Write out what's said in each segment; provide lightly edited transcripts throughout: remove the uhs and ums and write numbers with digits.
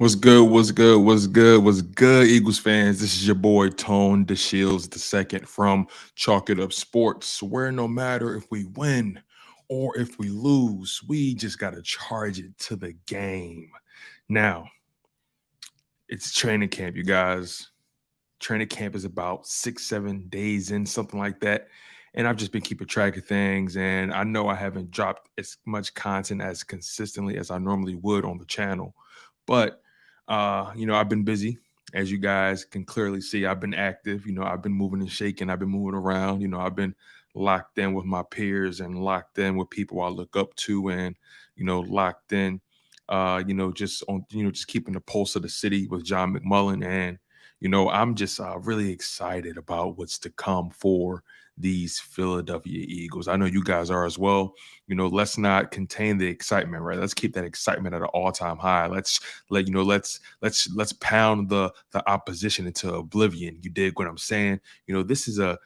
What's good? What's good? What's good? What's good, Eagles fans? This is your boy Tone DeShields II from Chalk It Up Sports, where no matter if we win or if we lose, we just gotta charge it to the game. Now, it's training camp, you guys. Training camp is about 6, 7 days in, something like that. And I've just been keeping track of things. And I know I haven't dropped as much content as consistently as I normally would on the channel. But I've been busy. As you guys can clearly see, I've been active. I've been moving and shaking. I've been moving around. I've been locked in with my peers and locked in with people I look up to and, locked in, just keeping the pulse of the city with John McMullen. And I'm just really excited about what's to come for these Philadelphia Eagles. I know you guys are as well. Let's not contain the excitement, right? Let's keep that excitement at an all-time high. Let's pound the opposition into oblivion. You dig what I'm saying? This is a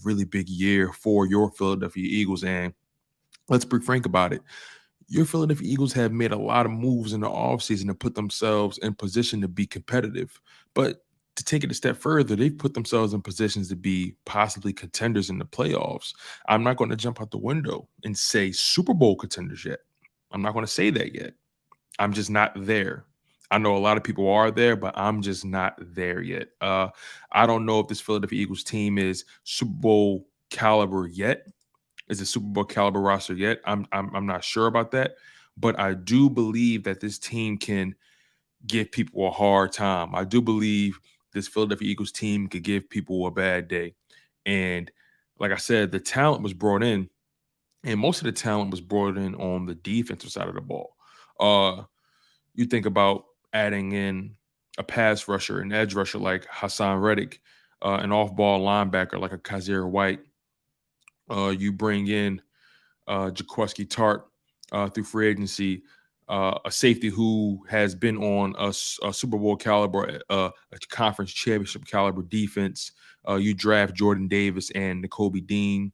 really big year for your Philadelphia Eagles, and let's be frank about it. Your Philadelphia Eagles have made a lot of moves in the offseason to put themselves in position to be competitive. But to take it a step further, they've put themselves in positions to be possibly contenders in the playoffs. I'm not going to jump out the window and say Super Bowl contenders yet. I'm not going to say that yet. I'm just not there. I know a lot of people are there, but I'm just not there yet. I don't know if this Philadelphia Eagles team is Super Bowl caliber yet. Is a Super Bowl caliber roster yet? I'm not sure about that, but I do believe that this team can give people a hard time. I do believe this Philadelphia Eagles team could give people a bad day. And like I said, the talent was brought in, and most of the talent was brought in on the defensive side of the ball. You think about adding in a pass rusher, an edge rusher like Hassan Reddick, an off-ball linebacker like a Kaiser White. You bring in Jaqueski Tart through free agency, a safety who has been on a Super Bowl caliber, a conference championship caliber defense. You draft Jordan Davis and Nakobe Dean,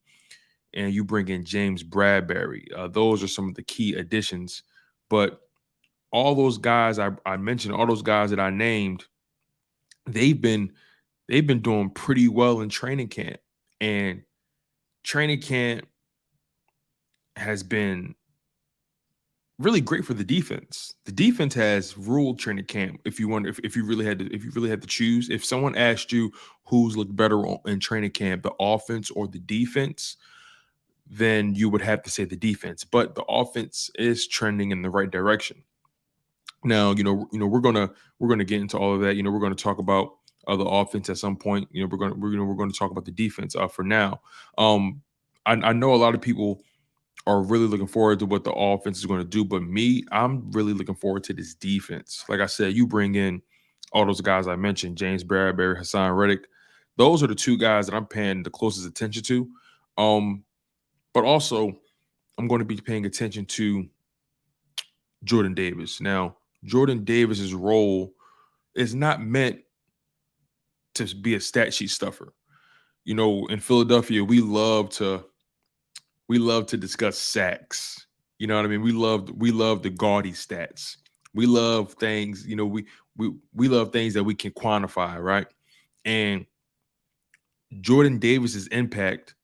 and you bring in James Bradberry. Those are some of the key additions. But all those guys I mentioned, all those guys that I named, they've been doing pretty well in training camp. And training camp has been really great for the defense. The defense has ruled training camp. If you really had to choose, if someone asked you who's looked better in training camp, the offense or the defense, then you would have to say the defense. But the offense is trending in the right direction. Now, we're gonna get into all of that. We're gonna talk about the offense at some point. We're gonna talk about the defense. For now, I know a lot of people are really looking forward to what the offense is going to do. But me, I'm really looking forward to this defense. Like I said, you bring in all those guys I mentioned, James Bradberry, Hassan Reddick. Those are the two guys that I'm paying the closest attention to. But also, I'm going to be paying attention to Jordan Davis. Now, Jordan Davis's role is not meant to be a stat sheet stuffer. In Philadelphia, we love to discuss sacks. You know what I mean? We love the gaudy stats. We love things, we love things that we can quantify, right? And Jordan Davis's impact,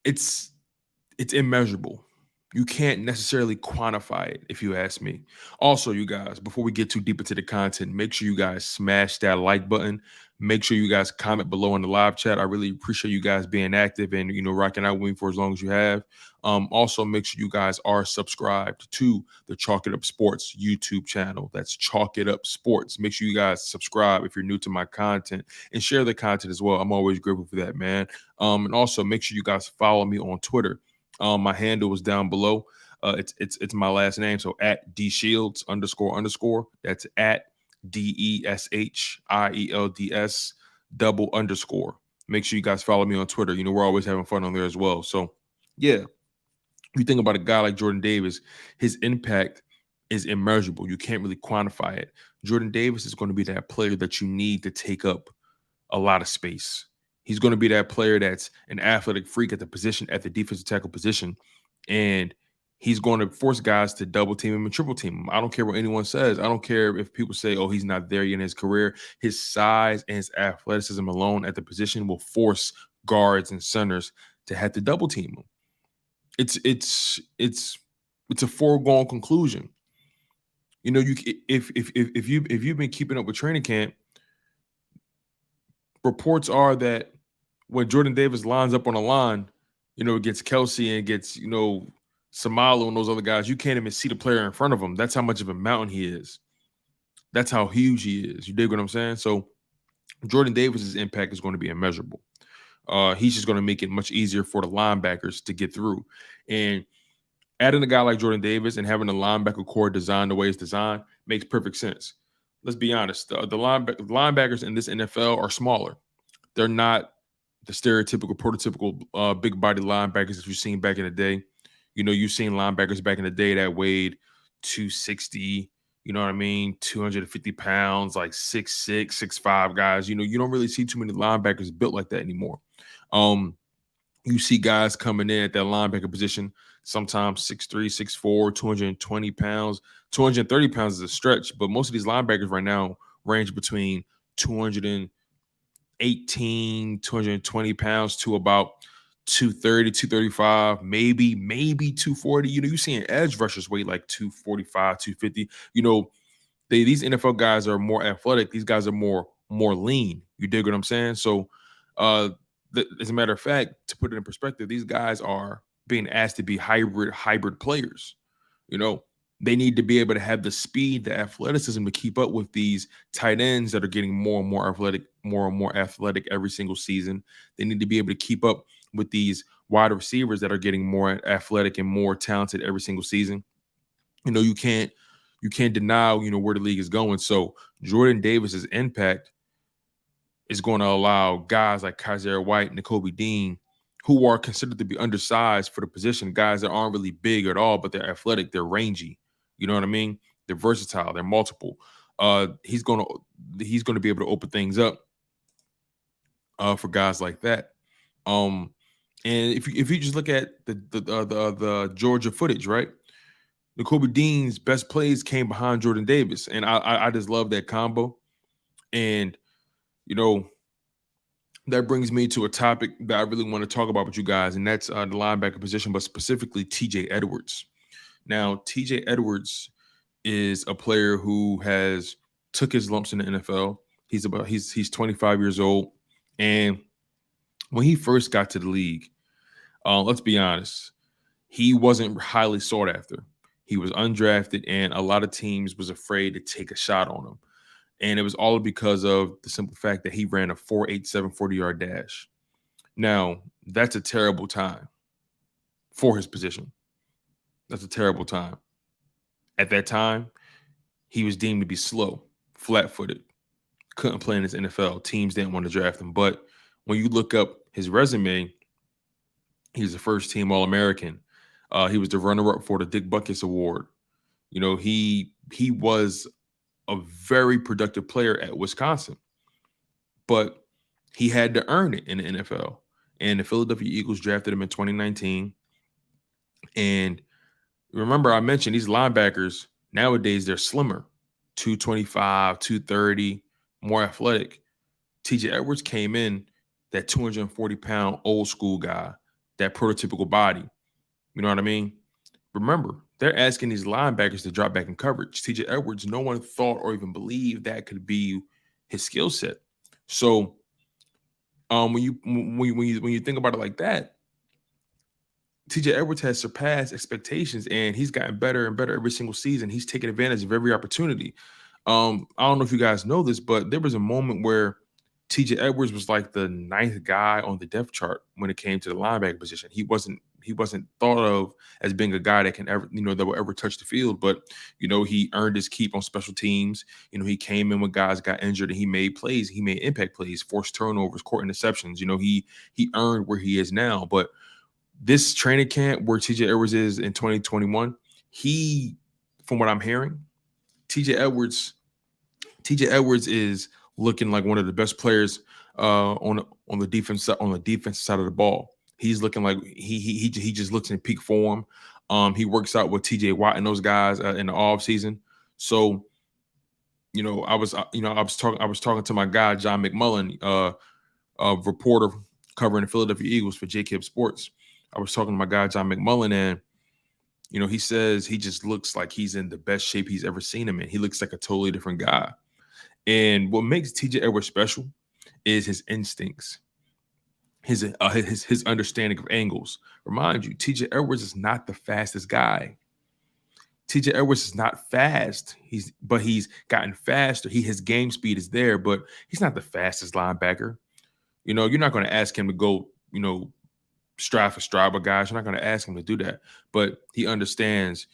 it's immeasurable. You can't necessarily quantify it, if you ask me. Also, you guys, before we get too deep into the content, make sure you guys smash that like button. Make sure you guys comment below in the live chat. I really appreciate you guys being active and, rocking out with me for as long as you have. Also, make sure you guys are subscribed to the Chalk It Up Sports YouTube channel. That's Chalk It Up Sports. Make sure you guys subscribe if you're new to my content and share the content as well. I'm always grateful for that, man. And also, make sure you guys follow me on Twitter. My handle was down below. It's my last name. So at DeShields __. That's at DESHIELDS _. Make sure you guys follow me on Twitter. We're always having fun on there as well. So yeah, you think about a guy like Jordan Davis, his impact is immeasurable. You can't really quantify it. Jordan Davis is going to be that player that you need to take up a lot of space. He's going to be that player that's an athletic freak at the defensive tackle position, and He's going to force guys to double team him and triple team him. I don't care what anyone says. I don't care if people say, oh, he's not there yet in his career. His size and his athleticism alone at the position will force guards and centers to have to double team him. It's a foregone conclusion. You know, if you've been keeping up with training camp, reports are that when Jordan Davis lines up on a line, you know, against Kelsey and gets, you know, Samalo and those other guys, you can't even see the player in front of him. That's how much of a mountain he is. That's how huge he is. You dig what I'm saying? So Jordan Davis's impact is going to be immeasurable. He's just going to make it much easier for the linebackers to get through. And adding a guy like Jordan Davis and having a linebacker core designed the way it's designed makes perfect sense. Let's be honest. The linebackers in this NFL are smaller. They're not the stereotypical, prototypical big body linebackers that you've seen back in the day. You know, you've seen linebackers back in the day that weighed 260, you know what I mean, 250 pounds, like 6'6", 6'5" guys. You know, you don't really see too many linebackers built like that anymore. You see guys coming in at that linebacker position, sometimes 6'3", 6'4", 220 pounds. 230 pounds is a stretch, but most of these linebackers right now range between 218, 220 pounds to about 230, 235, maybe 240. You know, you're seeing edge rushers weight like 245, 250. You know, these NFL guys are more athletic. These guys are more lean. You dig what I'm saying? So, as a matter of fact, to put it in perspective, these guys are being asked to be hybrid players. You know, they need to be able to have the speed, the athleticism to keep up with these tight ends that are getting more and more athletic every single season. They need to be able to keep up with these wide receivers that are getting more athletic and more talented every single season. You know, you can't deny, you know, where the league is going. So Jordan Davis's impact is going to allow guys like Kaiser White, Nakobe Dean, who are considered to be undersized for the position, guys that aren't really big at all, but they're athletic, they're rangy. You know what I mean? They're versatile, they're multiple. He's going to be able to open things up for guys like that. And if you just look at the Georgia footage, right? Nakobe Dean's best plays came behind Jordan Davis, and I just love that combo. And you know, that brings me to a topic that I really want to talk about with you guys, and that's the linebacker position, but specifically TJ Edwards. Now, TJ Edwards is a player who has took his lumps in the NFL. He's 25 years old, and when he first got to the league, let's be honest, he wasn't highly sought after. He was undrafted, and a lot of teams was afraid to take a shot on him. And it was all because of the simple fact that he ran a 4.87 40-yard dash. Now, that's a terrible time for his position. That's a terrible time. At that time, he was deemed to be slow, flat-footed, couldn't play in his NFL. Teams didn't want to draft him. But when you look up his resume, he's a first-team All-American. He was the runner-up for the Dick Butkus Award. You know, he was a very productive player at Wisconsin, but he had to earn it in the NFL. And the Philadelphia Eagles drafted him in 2019. And remember, I mentioned these linebackers nowadays, they're slimmer, 225, 230, more athletic. TJ Edwards came in that 240-pound old school guy, that prototypical body. You know what I mean? Remember, they're asking these linebackers to drop back in coverage. TJ Edwards, no one thought or even believed that could be his skill set. So, when you think about it like that, TJ Edwards has surpassed expectations, and he's gotten better and better every single season. He's taken advantage of every opportunity. I don't know if you guys know this, but there was a moment where TJ Edwards was like the 9th guy on the depth chart when it came to the linebacker position. He wasn't thought of as being a guy that can ever, you know, that will ever touch the field. But, you know, he earned his keep on special teams. You know, he came in when guys got injured and he made plays. He made impact plays, forced turnovers, court interceptions. You know, he earned where he is now. But this training camp where TJ Edwards is in 2021, from what I'm hearing, TJ Edwards is looking like one of the best players on the defense side of the ball. He's looking like he just looks in peak form. He works out with TJ Watt and those guys in the off season. So, I was talking to my guy John McMullen, a reporter covering the Philadelphia Eagles for JKIB Sports. I was talking to my guy John McMullen, and he says he just looks like he's in the best shape he's ever seen him in. He looks like a totally different guy. And what makes TJ Edwards special is his instincts, his understanding of angles. Remind you, TJ Edwards is not the fastest guy. TJ Edwards is not fast. But he's gotten faster. His game speed is there, but he's not the fastest linebacker. You're not going to ask him to go, stride for stride with guys. You're not going to ask him to do that. But he understands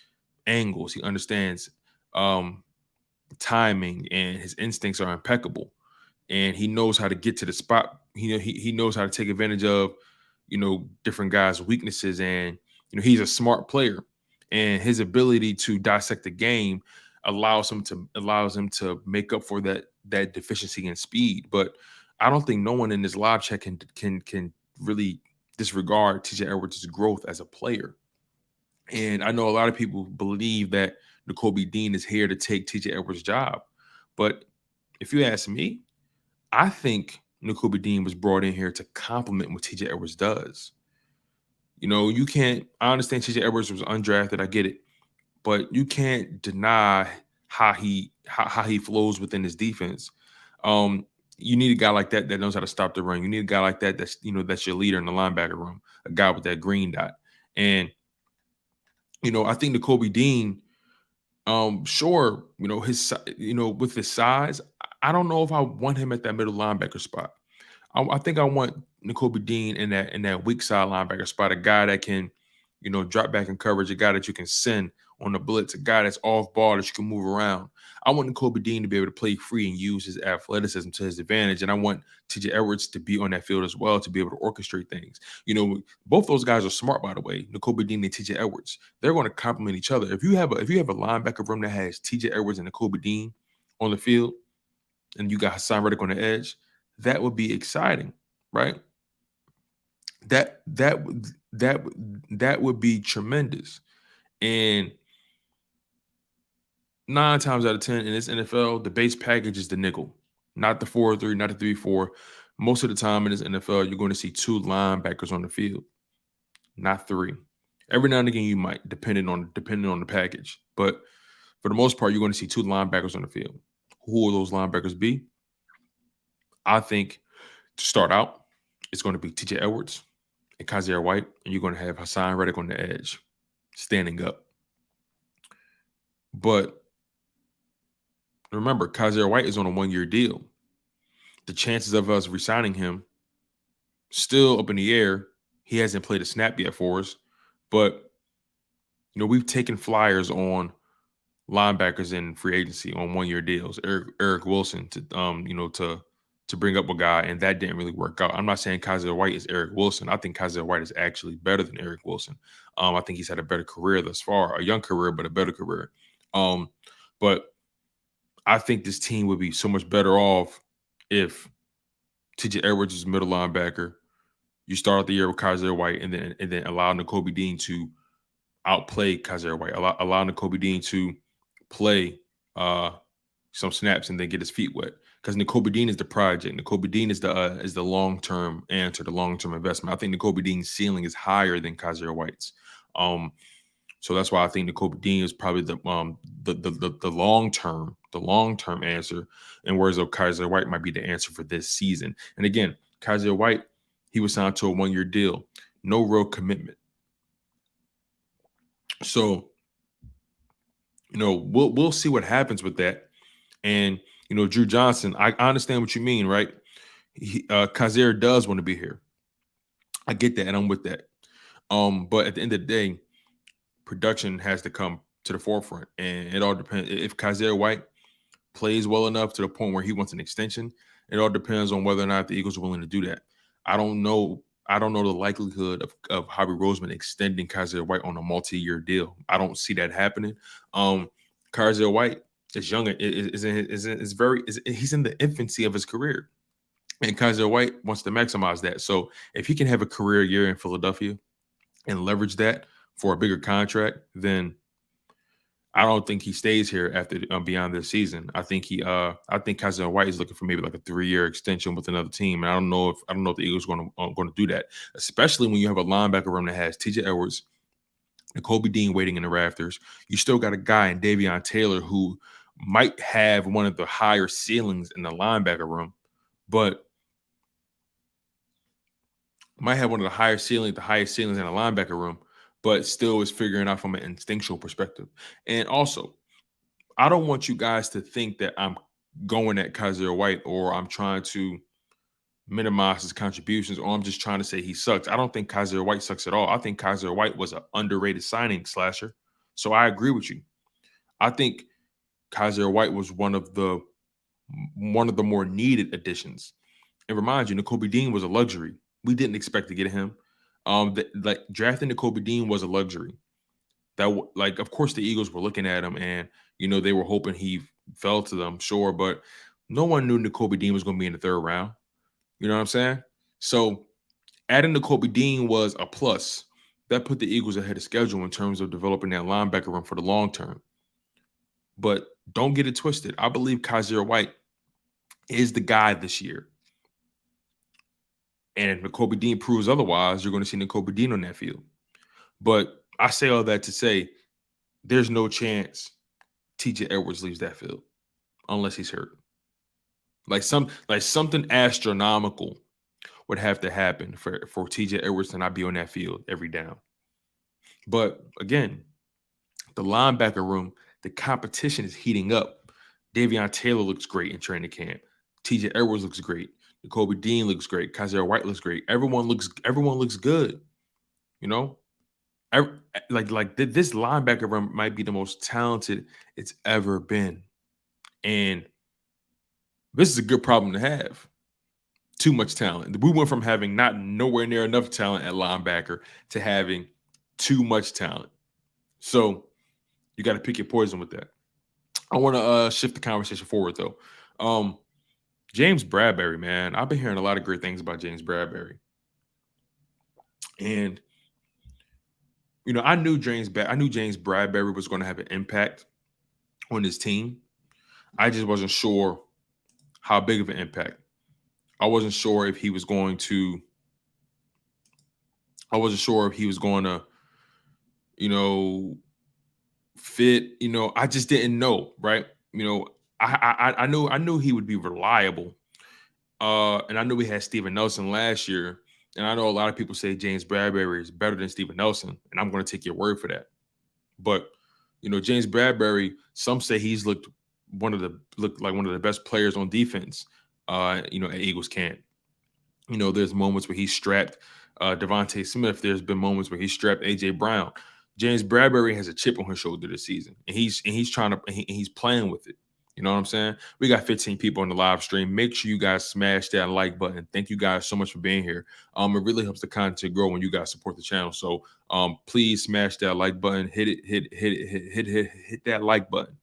angles. He understands timing, and his instincts are impeccable. And he knows how to get to the spot. He knows how to take advantage of, different guys' weaknesses. And, he's a smart player. And his ability to dissect the game allows him to make up for that deficiency in speed. But I don't think no one in this live chat can really disregard TJ Edwards' growth as a player. And I know a lot of people believe that Nakobe Dean is here to take TJ Edwards' job. But if you ask me, I think Nakobe Dean was brought in here to complement what TJ Edwards does. You can't – I understand TJ Edwards was undrafted. I get it. But you can't deny how he flows within his defense. You need a guy like that knows how to stop the run. You need a guy like that that's your leader in the linebacker room, a guy with that green dot. And, I think Nakobe Dean, sure, his, with his size, I don't know if I want him at that middle linebacker spot. I think I want Nakobe Dean in that weak side linebacker spot, a guy that can, drop back in coverage, a guy that you can send on the blitz, a guy that's off ball that you can move around. I want Nakobe Dean to be able to play free and use his athleticism to his advantage. And I want TJ Edwards to be on that field as well, to be able to orchestrate things. Both those guys are smart, by the way, Nakobe Dean and TJ Edwards. They're going to complement each other. If you have a linebacker room that has TJ Edwards and Nakobe Dean on the field, and you got Hassan Reddick on the edge, that would be exciting, right? That would be tremendous. And 9 times out of 10 in this NFL, the base package is the nickel, not the 4-3, not the 3-4. Most of the time in this NFL, you're going to see 2 linebackers on the field, not 3. Every now and again, you might, depending on the package. But for the most part, you're going to see 2 linebackers on the field. Who will those linebackers be? I think to start out, it's going to be TJ Edwards and Kaiser White, and you're going to have Hassan Reddick on the edge, standing up. But remember, Kaiser White is on a 1-year deal. The chances of us re-signing him still up in the air. He hasn't played a snap yet for us. But, we've taken flyers on linebackers in free agency on 1-year deals. Eric Wilson to bring up a guy, and that didn't really work out. I'm not saying Kaiser White is Eric Wilson. I think Kaiser White is actually better than Eric Wilson. I think he's had a better career thus far, a young career, but a better career. But I think this team would be so much better off if TJ Edwards is middle linebacker. You start the year with Kaiser White, and then allow Nakobe Dean to outplay Kaiser White. Allow Nakobe Dean to play some snaps and then get his feet wet. Because Nakobe Dean is the project. Nakobe Dean is the long-term answer, the long-term investment. I think Nakobe Dean's ceiling is higher than Kaiser White's. So that's why I think Nakobe Dean is probably the long-term answer, and whereas Kaiser White might be the answer for this season. And again, Kaiser White, he was signed to a 1-year deal, no real commitment. So, we'll see what happens with that. And Drew Johnson, I understand what you mean, right? Kaiser does want to be here. I get that, and I'm with that. But at the end of the day, production has to come to the forefront, and it all depends. If Kaiser White plays well enough to the point where he wants an extension, it all depends on whether or not the Eagles are willing to do that. I don't know the likelihood of Howie Roseman extending Kaiser White on a multi-year deal. I don't see that happening. Kaiser White is young. He's in the infancy of his career, and Kaiser White wants to maximize that. So if he can have a career year in Philadelphia and leverage that for a bigger contract, then I don't think he stays here after beyond this season. I think Kaiser White is looking for maybe like a 3-year extension with another team, and I don't know if the Eagles are going to do that, especially when you have a linebacker room that has T.J. Edwards, Nakobe Dean waiting in the rafters. You still got a guy in Davion Taylor who might have one of the higher ceilings in the linebacker room, but might have one of the highest ceilings in the linebacker room, but still is figuring out from an instinctual perspective. And also, I don't want you guys to think that I'm going at Kaiser White or I'm trying to minimize his contributions or I'm just trying to say he sucks. I don't think Kaiser White sucks at all. I think Kaiser White was an underrated signing slasher. So I agree with you. I think Kaiser White was one of the more needed additions. And remind you, Nakobe Dean was a luxury. We didn't expect to get him. Drafting Nakobe Dean was a luxury. Of course, the Eagles were looking at him, and they were hoping he fell to them, sure, but no one knew Nakobe Dean was going to be in the 3rd round. You know what I'm saying? So adding Nakobe Dean was a plus. That put the Eagles ahead of schedule in terms of developing that linebacker room for the long term. But don't get it twisted. I believe Kaiser White is the guy this year. And if Nakobe Dean proves otherwise, you're going to see Nakobe Dean on that field. But I say all that to say there's no chance T.J. Edwards leaves that field unless he's hurt. Something astronomical would have to happen for T.J. Edwards to not be on that field every down. But again, the linebacker room, the competition is heating up. Davion Taylor looks great in training camp. T.J. Edwards looks great. Nakobe Dean looks great. Kaiser White looks great. Everyone looks good. This linebacker room might be the most talented it's ever been. And this is a good problem to have. Too much talent. We went from having nowhere near enough talent at linebacker to having too much talent. So you got to pick your poison with that. I want to shift the conversation forward, though. James Bradberry, man. I've been hearing a lot of great things about James Bradberry. And I knew James Bradberry was going to have an impact on his team. I just wasn't sure how big of an impact. I wasn't sure if he was going to fit. I just didn't know, right? I knew he would be reliable. And I knew we had Steven Nelson last year. And I know a lot of people say James Bradberry is better than Steven Nelson, and I'm going to take your word for that. But James Bradberry, some say he's looked like one of the best players on defense. At Eagles camp. There's moments where he's strapped Devonta Smith. There's been moments where he's strapped A.J. Brown. James Bradberry has a chip on his shoulder this season, and he's playing with it. You know what I'm saying? We got 15 people on the live stream. Make sure you guys smash that like button. Thank you guys so much for being here. It really helps the content grow when you guys support the channel. So please smash that like button. Hit that like button.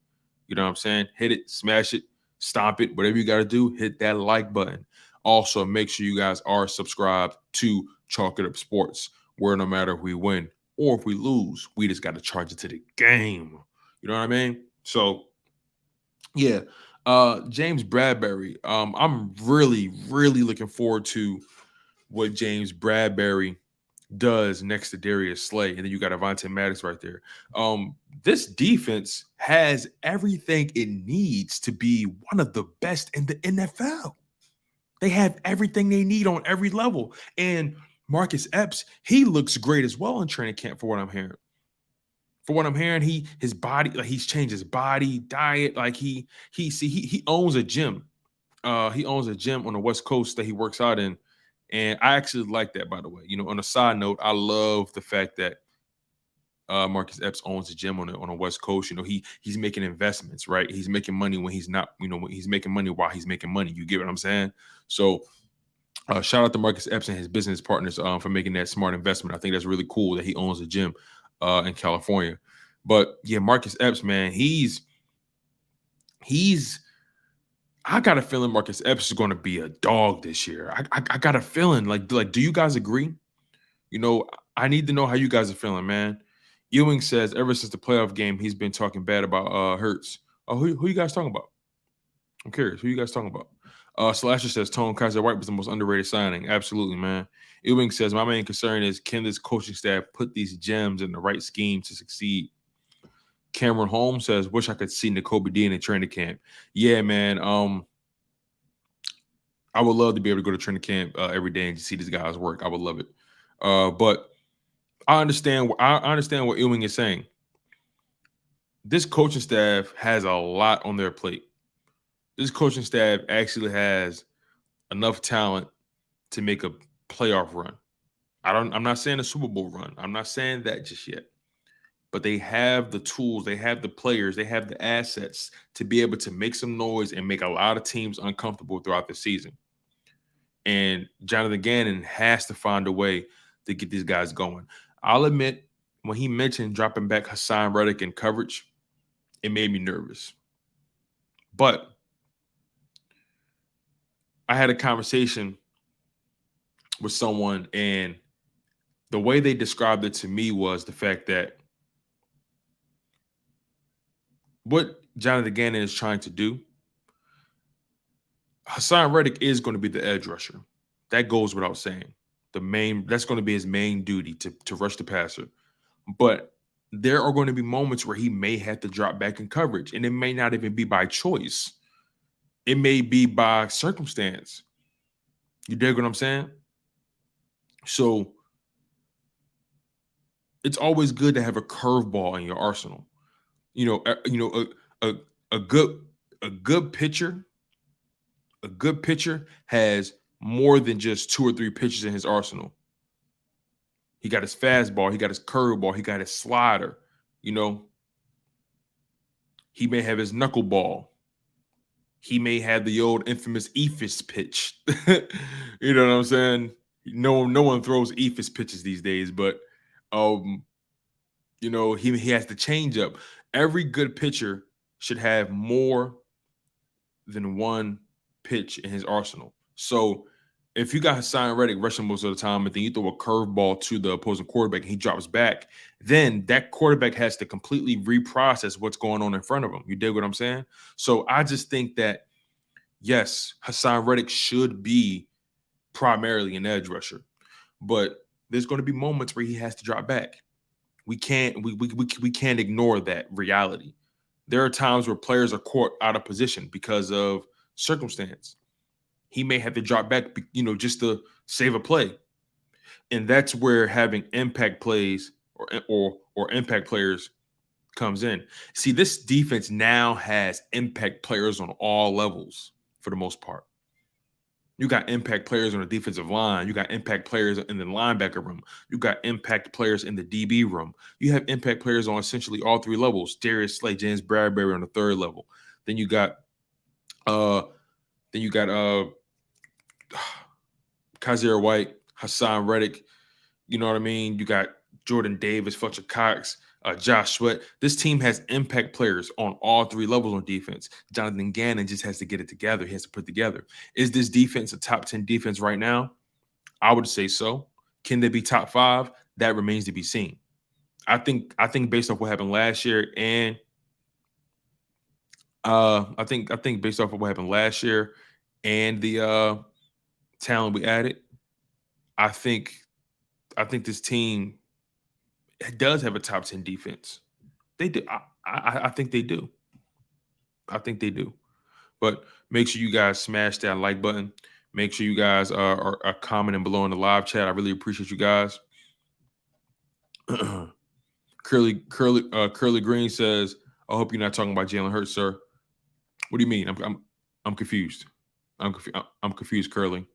You know what I'm saying? Hit it, smash it, stomp it, whatever you got to do. Hit that like button. Also, make sure you guys are subscribed to Chalk It Up Sports, where no matter if we win or if we lose, we just got to charge it to the game. You know what I mean? So yeah, James Bradberry. I'm really, really looking forward to what James Bradberry does next to Darius Slay, and then you got Avonte Maddox right there. This defense has everything it needs to be one of the best in the NFL. They have everything they need on every level, and Marcus Epps, he looks great as well in training camp. For what I'm hearing, his body, like he's changed his body, diet, like he owns a gym. He owns a gym on the West Coast that he works out in. And I actually like that, by the way. On a side note, I love the fact that Marcus Epps owns a gym on the West Coast. He's making investments, right? He's making money when he's not, he's making money while he's making money. You get what I'm saying? So shout out to Marcus Epps and his business partners for making that smart investment. I think that's really cool that he owns a gym in California. But yeah, Marcus Epps, man, I got a feeling Marcus Epps is going to be a dog this year. I got a feeling. Like, do you guys agree? I need to know how you guys are feeling, man. Ewing says ever since the playoff game, he's been talking bad about Hurts. Oh, who you guys talking about? I'm curious. Who you guys talking about? Slasher says Tone Kaiser White was the most underrated signing. Absolutely, man. Ewing says my main concern is can this coaching staff put these gems in the right scheme to succeed? Cameron Holmes says, wish I could see Nakobe Dean in training camp. Yeah, man. I would love to be able to go to training camp every day and see these guys work. I would love it. But I understand what Ewing is saying. This coaching staff has a lot on their plate. This coaching staff actually has enough talent to make a playoff run. I'm not saying a Super Bowl run. I'm not saying that just yet. But they have the tools, they have the players, they have the assets to be able to make some noise and make a lot of teams uncomfortable throughout the season. And Jonathan Gannon has to find a way to get these guys going. I'll admit, when he mentioned dropping back Hassan Reddick in coverage, it made me nervous. But I had a conversation with someone, and the way they described it to me was the fact that what Jonathan Gannon is trying to do, Hassan Reddick is going to be the edge rusher. That goes without saying. That's going to be his main duty to rush the passer. But there are going to be moments where he may have to drop back in coverage, and it may not even be by choice. It may be by circumstance. You dig what I'm saying? So it's always good to have a curveball in your arsenal. A good pitcher has more than just 2 or 3 pitches in his arsenal. He got his fastball, he got his curveball, he got his slider. He may have his knuckleball. He may have the old infamous eephus pitch. You know what I'm saying? No one throws eephus pitches these days, but he has the changeup. Every good pitcher should have more than one pitch in his arsenal. So if you got Hassan Reddick rushing most of the time and then you throw a curveball to the opposing quarterback and he drops back, then that quarterback has to completely reprocess what's going on in front of him. You dig what I'm saying? So I just think that, yes, Hassan Reddick should be primarily an edge rusher, but there's going to be moments where he has to drop back. We can't ignore that reality. There are times where players are caught out of position because of circumstance. He may have to drop back, just to save a play. And that's where having impact plays or impact players comes in. See, this defense now has impact players on all levels for the most part. You got impact players on the defensive line. You got impact players in the linebacker room. You got impact players in the DB room. You have impact players on essentially all 3 levels. Darius Slay, James Bradberry on the 3rd level. Then you got Kaiser White, Hassan Reddick. You know what I mean? You got Jordan Davis, Fletcher Cox, Josh Sweat. This team has impact players on all 3 levels on defense. Jonathan Gannon just has to get it together. He has to put together. Is this defense a top 10 defense right now? I would say so. Can they be top 5? That remains to be seen. I think based off what happened last year, and I think based off of what happened last year and the talent we added, I think this team does have a top 10 defense. They do. I think they do. I think they do. But make sure you guys smash that like button. Make sure you guys are commenting below in the live chat. I really appreciate you guys. Curly Green says, "I hope you're not talking about Jalen Hurts, sir." What do you mean? I'm confused. I'm confused, Curly.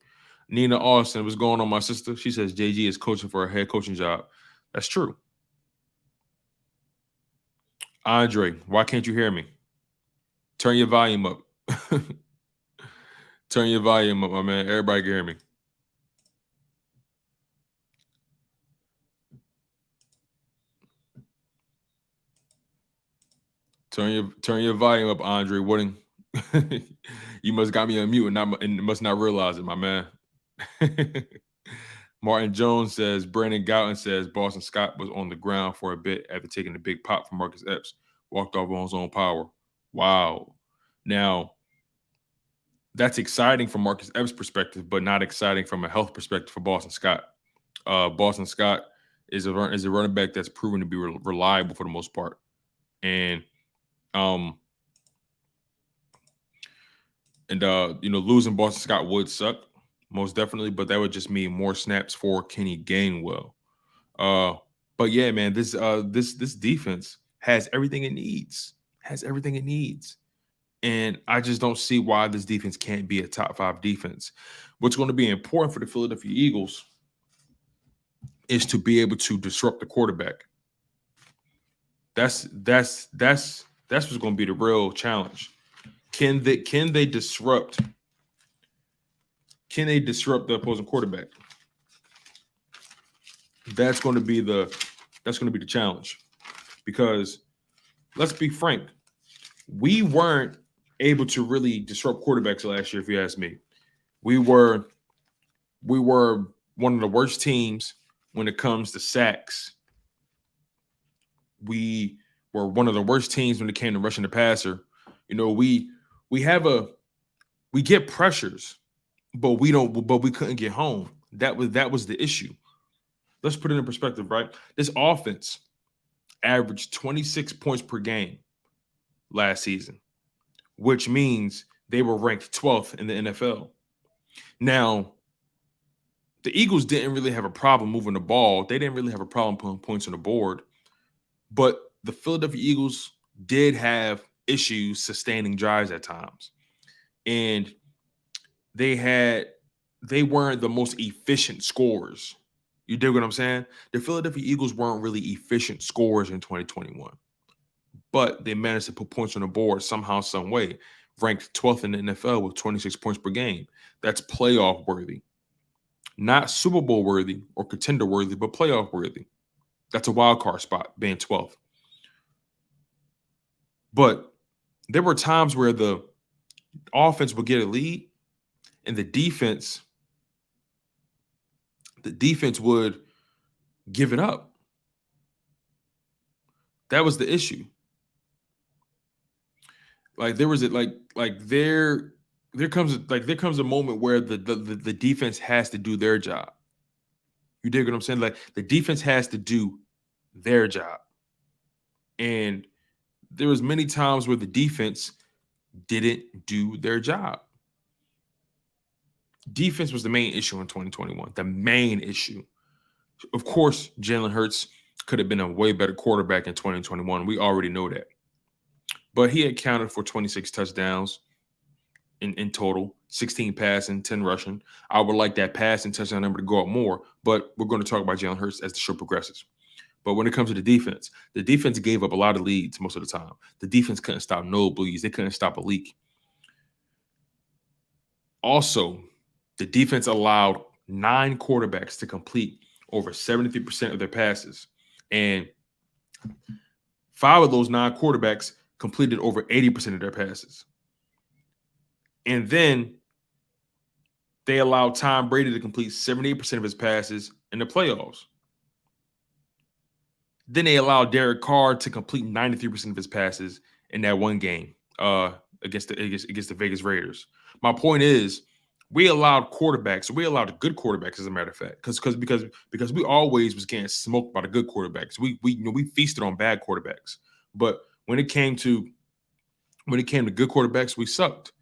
Nina Austin, what's going on, my sister? She says JG is coaching for a head coaching job. That's true. Andre, why can't you hear me? Turn your volume up. Turn your volume up, my man. Everybody can hear me. Turn your volume up, Andre Wooding. You must got me on mute and must not realize it, my man. Martin Jones says, Brandon Gouton says Boston Scott was on the ground for a bit after taking a big pop from Marcus Epps. Walked off on his own power. Wow. Now, that's exciting from Marcus Epps' perspective, but not exciting from a health perspective for Boston Scott. Boston Scott is a running back that's proven to be reliable for the most part. And losing Boston Scott would suck, most definitely, but that would just mean more snaps for Kenny Gainwell. But yeah, man, this defense has everything it needs. And I just don't see why this defense can't be a top 5 defense. What's going to be important for the Philadelphia Eagles is to be able to disrupt the quarterback. That's what's going to be the real challenge. Can they disrupt the opposing quarterback? That's going to be the challenge. Because let's be frank, we weren't able to really disrupt quarterbacks last year, if you ask me. We were one of the worst teams when it comes to sacks. We were one of the worst teams when it came to rushing the passer. We get pressures, but we couldn't get home. That was the issue. Let's put it in perspective, right? This offense averaged 26 points per game last season, which means they were ranked 12th in the NFL. Now, the Eagles didn't really have a problem moving the ball. They didn't really have a problem putting points on the board. But the Philadelphia Eagles did have issues sustaining drives at times. And they weren't the most efficient scorers. You dig what I'm saying? The Philadelphia Eagles weren't really efficient scorers in 2021. But they managed to put points on the board somehow, some way. Ranked 12th in the NFL with 26 points per game. That's playoff worthy. Not Super Bowl worthy or contender worthy, but playoff worthy. That's a wild card spot, being 12th. But there were times where the offense would get a lead and the defense would give it up. That was the issue. Like there comes a moment where the defense has to do their job. You dig what I'm saying? Like the defense has to do their job. And there was many times where the defense didn't do their job. Defense was the main issue in 2021. The main issue. Of course, Jalen Hurts could have been a way better quarterback in 2021. We already know that. But he accounted for 26 touchdowns in total, 16 passing, 10 rushing. I would like that passing touchdown number to go up more, but we're going to talk about Jalen Hurts as the show progresses. But when it comes to the defense gave up a lot of leads most of the time. The defense couldn't stop nosebleeds. They couldn't stop a leak. Also, the defense allowed 9 quarterbacks to complete over 73% of their passes. And 5 of those 9 quarterbacks completed over 80% of their passes. And then they allowed Tom Brady to complete 78% of his passes in the playoffs. Then they allowed Derek Carr to complete 93% of his passes in that one game against the Vegas Raiders. My point is, we allowed good quarterbacks, as a matter of fact, because we always was getting smoked by the good quarterbacks. We feasted on bad quarterbacks, but when it came to good quarterbacks, we sucked.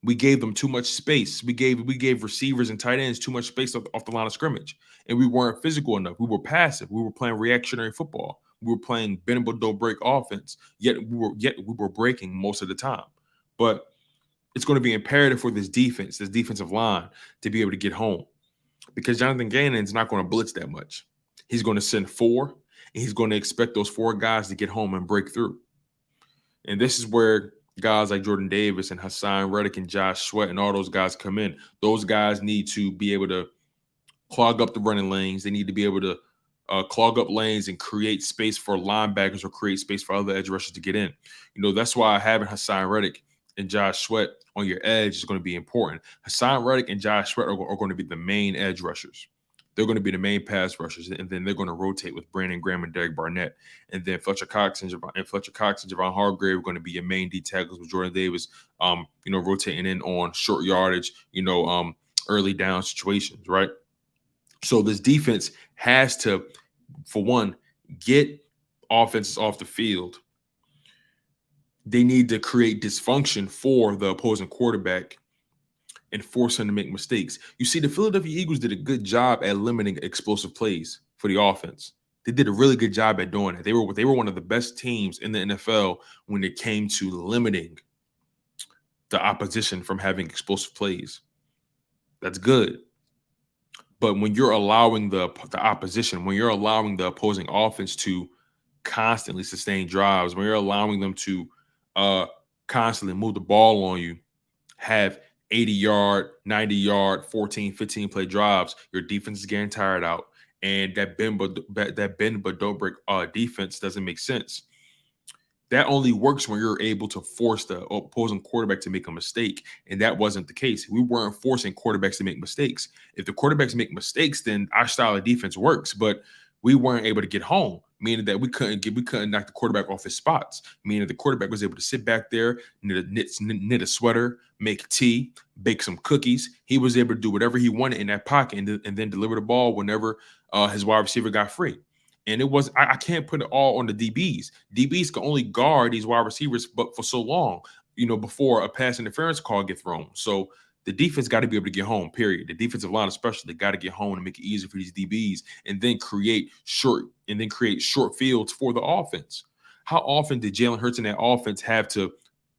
We gave them too much space. We gave receivers and tight ends too much space off the line of scrimmage, and we weren't physical enough. We were passive. We were playing reactionary football. We were playing bend but don't break offense. Yet we were breaking most of the time. But it's going to be imperative for this defensive line, to be able to get home, because Jonathan Gannon's not going to blitz that much. He's going to send 4, and he's going to expect those 4 guys to get home and break through. And this is where guys like Jordan Davis and Hassan Reddick and Josh Sweat and all those guys come in. Those guys need to be able to clog up the running lanes. They need to be able to clog up lanes and create space for linebackers or create space for other edge rushers to get in. That's why having Hassan Reddick and Josh Sweat on your edge is going to be important. Hassan Reddick and Josh Sweat are going to be the main edge rushers. they're going to be the main pass rushers, and then they're going to rotate with Brandon Graham and Derek Barnett, and then Fletcher Cox and Javon Hargrave are going to be your main D tackles with Jordan Davis, rotating in on short yardage, early down situations, right? So this defense has to, for one, get offenses off the field. They need to create dysfunction for the opposing quarterback and force him to make mistakes. You see, the Philadelphia Eagles did a good job at limiting explosive plays for the offense. They did a really good job at doing it. They were one of the best teams in the NFL when it came to limiting the opposition from having explosive plays. That's good. But when you're allowing the opposition, when you're allowing the opposing offense to constantly sustain drives, when you're allowing them to constantly move the ball on you, have 80-yard, 90-yard, 14, 15-play drives, your defense is getting tired out. And that bend but don't break defense doesn't make sense. That only works when you're able to force the opposing quarterback to make a mistake. And that wasn't the case. We weren't forcing quarterbacks to make mistakes. If the quarterbacks make mistakes, then our style of defense works. But we weren't able to get home, meaning that we couldn't knock the quarterback off his spots, meaning the quarterback was able to sit back there, knit a sweater, make tea, bake some cookies. He was able to do whatever he wanted in that pocket and then deliver the ball whenever his wide receiver got free. And it was, I can't put it all on the DBs. DBs can only guard these wide receivers but for so long, before a pass interference call gets thrown. So the defense got to be able to get home, period. The defensive line especially got to get home and make it easier for these DBs and then create short fields for the offense. How often did Jalen Hurts in that offense have to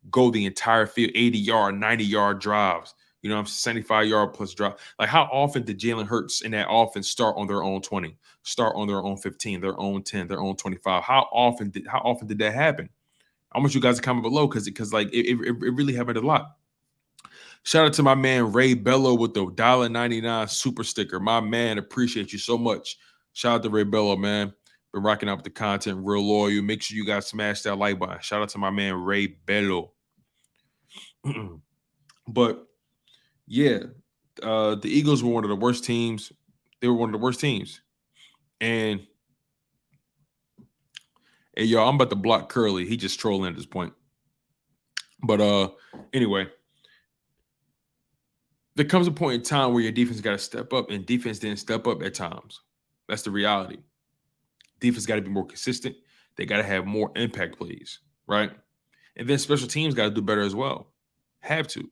go the entire field, 80-yard, 90-yard drives? 75-yard plus drive. Like, how often did Jalen Hurts in that offense start on their own 20, start on their own 15, their own 10, their own 25? How often did that happen? I want you guys to comment below because it really happened a lot. Shout out to my man Ray Bello with the $1.99 super sticker. My man, appreciate you so much. Shout out to Ray Bello, man. Been rocking out with the content, real loyal. Make sure you guys smash that like button. Shout out to my man Ray Bello. But yeah, the Eagles were one of the worst teams. They were one of the worst teams. And hey, y'all, I'm about to block Curly. He just trolling at this point. But anyway, there comes a point in time where your defense got to step up, and defense didn't step up at times. That's the reality. Defense got to be more consistent. They got to have more impact plays, right? And then special teams got to do better as well. Have to.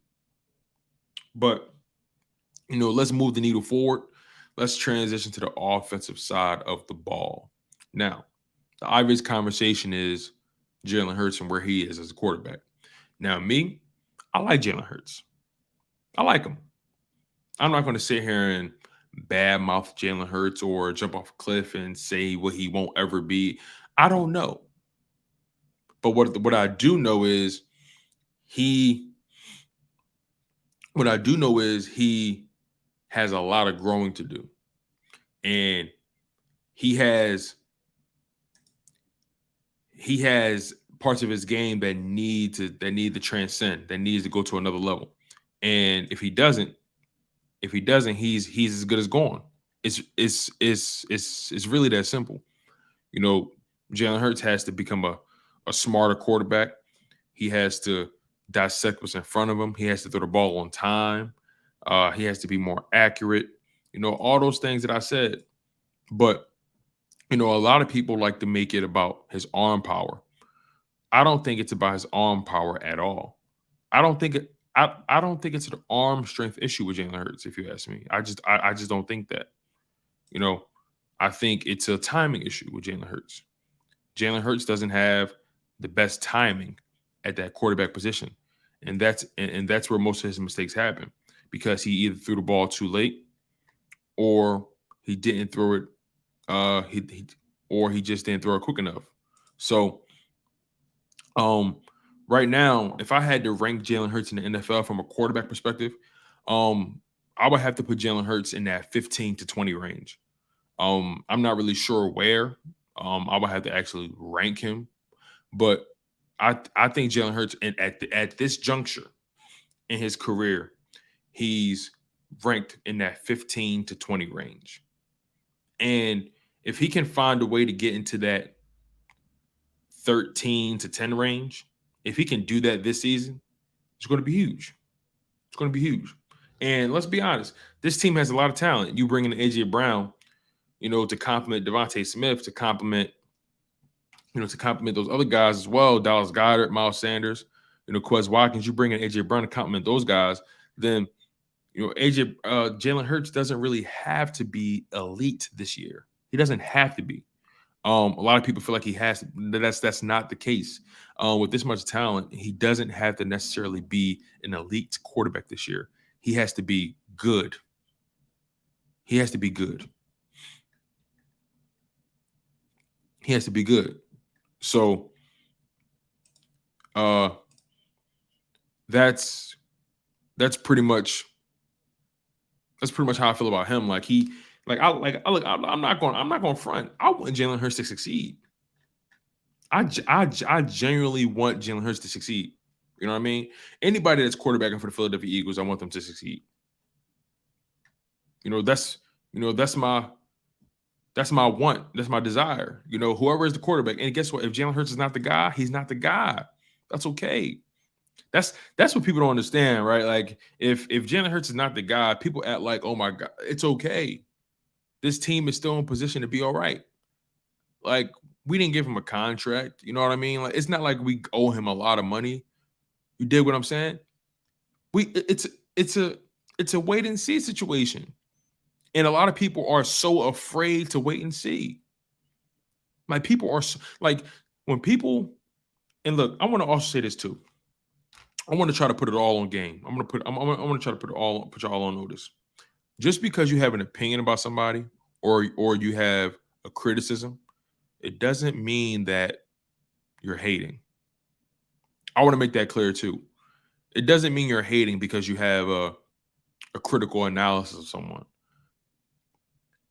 But, let's move the needle forward. Let's transition to the offensive side of the ball. Now, the obvious conversation is Jalen Hurts and where he is as a quarterback. Now, me, I like Jalen Hurts. I like him. I'm not going to sit here and badmouth Jalen Hurts or jump off a cliff and say what he won't ever be. I don't know. But what I do know is he has a lot of growing to do. And he has parts of his game that need to transcend, that needs to go to another level. And if he doesn't, he's as good as gone. It's really that simple. Jalen Hurts has to become a smarter quarterback. He has to dissect what's in front of him. He has to throw the ball on time. He has to be more accurate. All those things that I said. But, a lot of people like to make it about his arm power. I don't think it's about his arm power at all. I don't think it's an arm strength issue with Jalen Hurts, if you ask me. I just don't think that. I think it's a timing issue with Jalen Hurts. Jalen Hurts doesn't have the best timing at that quarterback position. And that's where most of his mistakes happen, because he either threw the ball too late or he didn't throw it he just didn't throw it quick enough. So right now, if I had to rank Jalen Hurts in the NFL from a quarterback perspective, I would have to put Jalen Hurts in that 15 to 20 range. I'm not really sure where. I would have to actually rank him, but I think Jalen Hurts at this juncture in his career, he's ranked in that 15 to 20 range. And if he can find a way to get into that 13 to 10 range, if he can do that this season, it's going to be huge. It's going to be huge. And let's be honest, this team has a lot of talent. You bring in AJ Brown, to complement Devonta Smith, to complement those other guys as well, Dallas Goedert, Miles Sanders, Quez Watkins. You bring in AJ Brown to complement those guys, then Jalen Hurts doesn't really have to be elite this year. He doesn't have to be. A lot of people feel like he has to. That's not the case. With this much talent, he doesn't have to necessarily be an elite quarterback this year. He has to be good. He has to be good. He has to be good. So that's pretty much how I feel about him. Like I'm not going front. I want Jalen Hurts to succeed. I genuinely want Jalen Hurts to succeed. You know what I mean? Anybody that's quarterbacking for the Philadelphia Eagles, I want them to succeed. That's my want. That's my desire. Whoever is the quarterback. And guess what? If Jalen Hurts is not the guy, he's not the guy. That's okay. That's what people don't understand, right? Like if Jalen Hurts is not the guy, people act like, oh my God, it's okay. This team is still in position to be all right. Like we didn't give him a contract. You know what I mean? Like it's not like we owe him a lot of money. You dig what I'm saying? It's a wait and see situation. And a lot of people are so afraid to wait and see. Like people are like when people, and look, I want to also say this too. I want to try to put it all on game. I'm going to try to put y'all on notice. Just because you have an opinion about somebody or you have a criticism, it doesn't mean that you're hating. I want to make that clear too. It doesn't mean you're hating because you have a critical analysis of someone.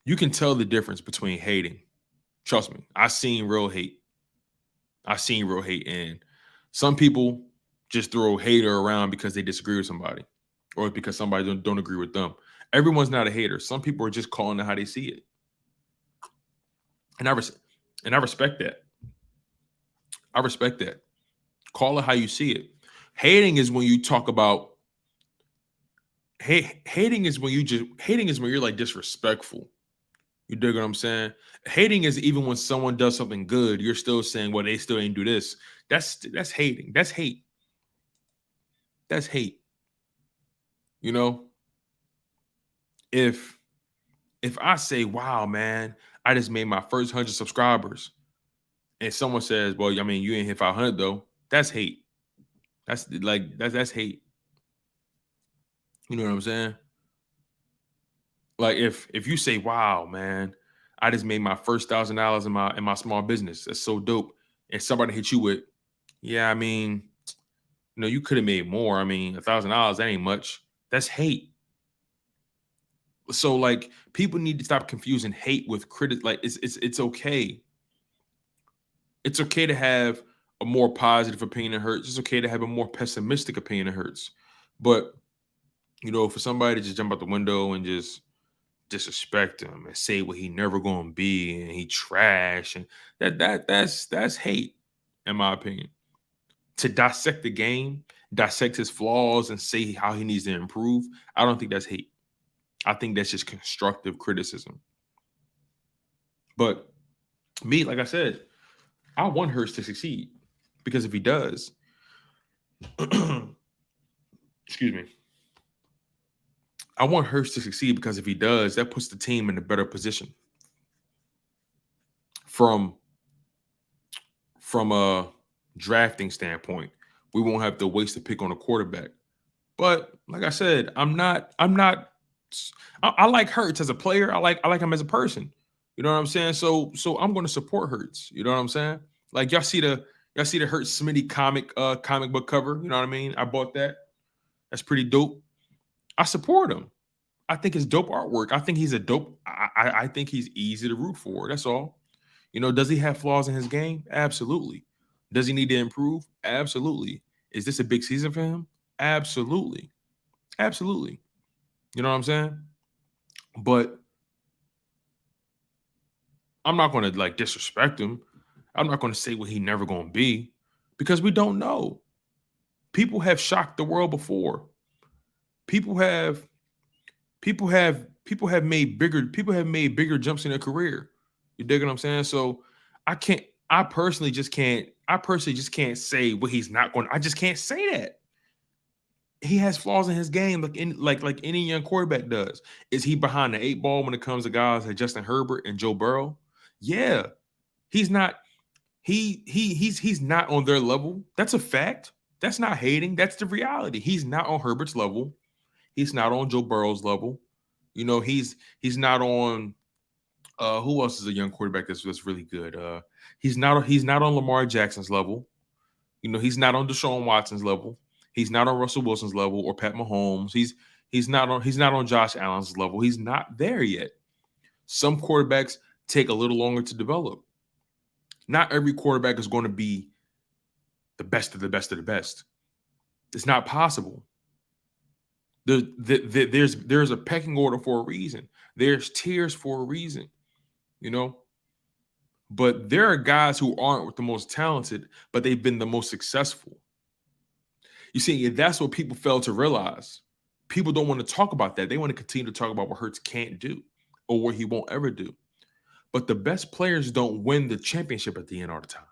You can tell the difference between hating. Trust me, I've seen real hate. And some people just throw hater around because they disagree with somebody or because somebody don't agree with them. Everyone's not a hater. Some people are just calling it how they see it. And I respect that. I respect that. Call it how you see it. Hating is when you talk about hating is when you're like disrespectful. You dig what I'm saying? Hating is even when someone does something good, you're still saying, well, they still ain't do this. That's hating. That's hate. That's hate. If I say, wow, man, I just made my first 100 subscribers, and someone says, well, I mean, you ain't hit 500 though, that's hate. That's hate. You know what I'm saying? Like if you say, wow, man, I just made my first $1,000 in my small business. That's so dope. And somebody hit you with, yeah, I mean, you could have made more. I mean, $1,000, that ain't much. That's hate. So like people need to stop confusing hate with critic. Like it's okay. It's okay to have a more positive opinion of Hurts. It's okay to have a more pessimistic opinion of Hurts. But for somebody to just jump out the window and just disrespect him and say what he never gonna be and he trash and that's hate, in my opinion. To dissect the game, dissect his flaws, and say how he needs to improve, I don't think that's hate. I think that's just constructive criticism. But me, like I said, I want Hurts to succeed because if he does, excuse me, I want Hurts to succeed because if he does, that puts the team in a better position. From a drafting standpoint, we won't have to waste a pick on a quarterback. But like I said, I like Hurts as a player. I like him as a person. You know what I'm saying? So I'm going to support Hurts. You know what I'm saying? Like y'all see the Hurts Smitty comic book cover. You know what I mean? I bought that. That's pretty dope. I support him. I think it's dope artwork. I think he's a dope. I think he's easy to root for. That's all. Does he have flaws in his game? Absolutely. Does he need to improve? Absolutely. Is this a big season for him? Absolutely. Absolutely. You know what I'm saying? But I'm not going to like disrespect him. I'm not going to say what he never going to be because we don't know. People have shocked the world before. People have people have made bigger jumps in their career. You dig what I'm saying? So I personally just can't say what he's not going. I just can't say that. He has flaws in his game, like any young quarterback does. Is he behind the eight ball when it comes to guys like Justin Herbert and Joe Burrow? Yeah, he's not. He's not on their level. That's a fact. That's not hating. That's the reality. He's not on Herbert's level. He's not on Joe Burrow's level. You know, he's not on who else is a young quarterback that's really good? He's not on Lamar Jackson's level. You know, he's not on Deshaun Watson's level. He's not on Russell Wilson's level or Pat Mahomes. He's not on Josh Allen's level. He's not there yet. Some quarterbacks take a little longer to develop. Not every quarterback is going to be the best of the best of the best. It's not possible. There's a pecking order for a reason. There's tiers for a reason, you know. But there are guys who aren't the most talented, but they've been the most successful. You see, that's what people fail to realize. People don't want to talk about that. They want to continue to talk about what Hurts can't do or what he won't ever do. But the best players don't win the championship at the end all the time.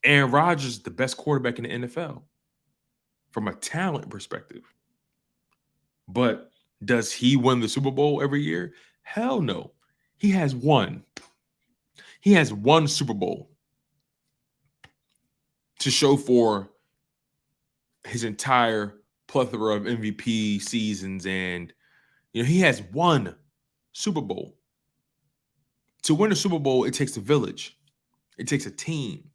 Aaron Rodgers is the best quarterback in the NFL from a talent perspective. But does he win the Super Bowl every year? Hell no. He has one. He has one Super Bowl to show for his entire plethora of MVP seasons. And, you know, he has one Super Bowl. To win a Super Bowl, it takes a village. It takes a team.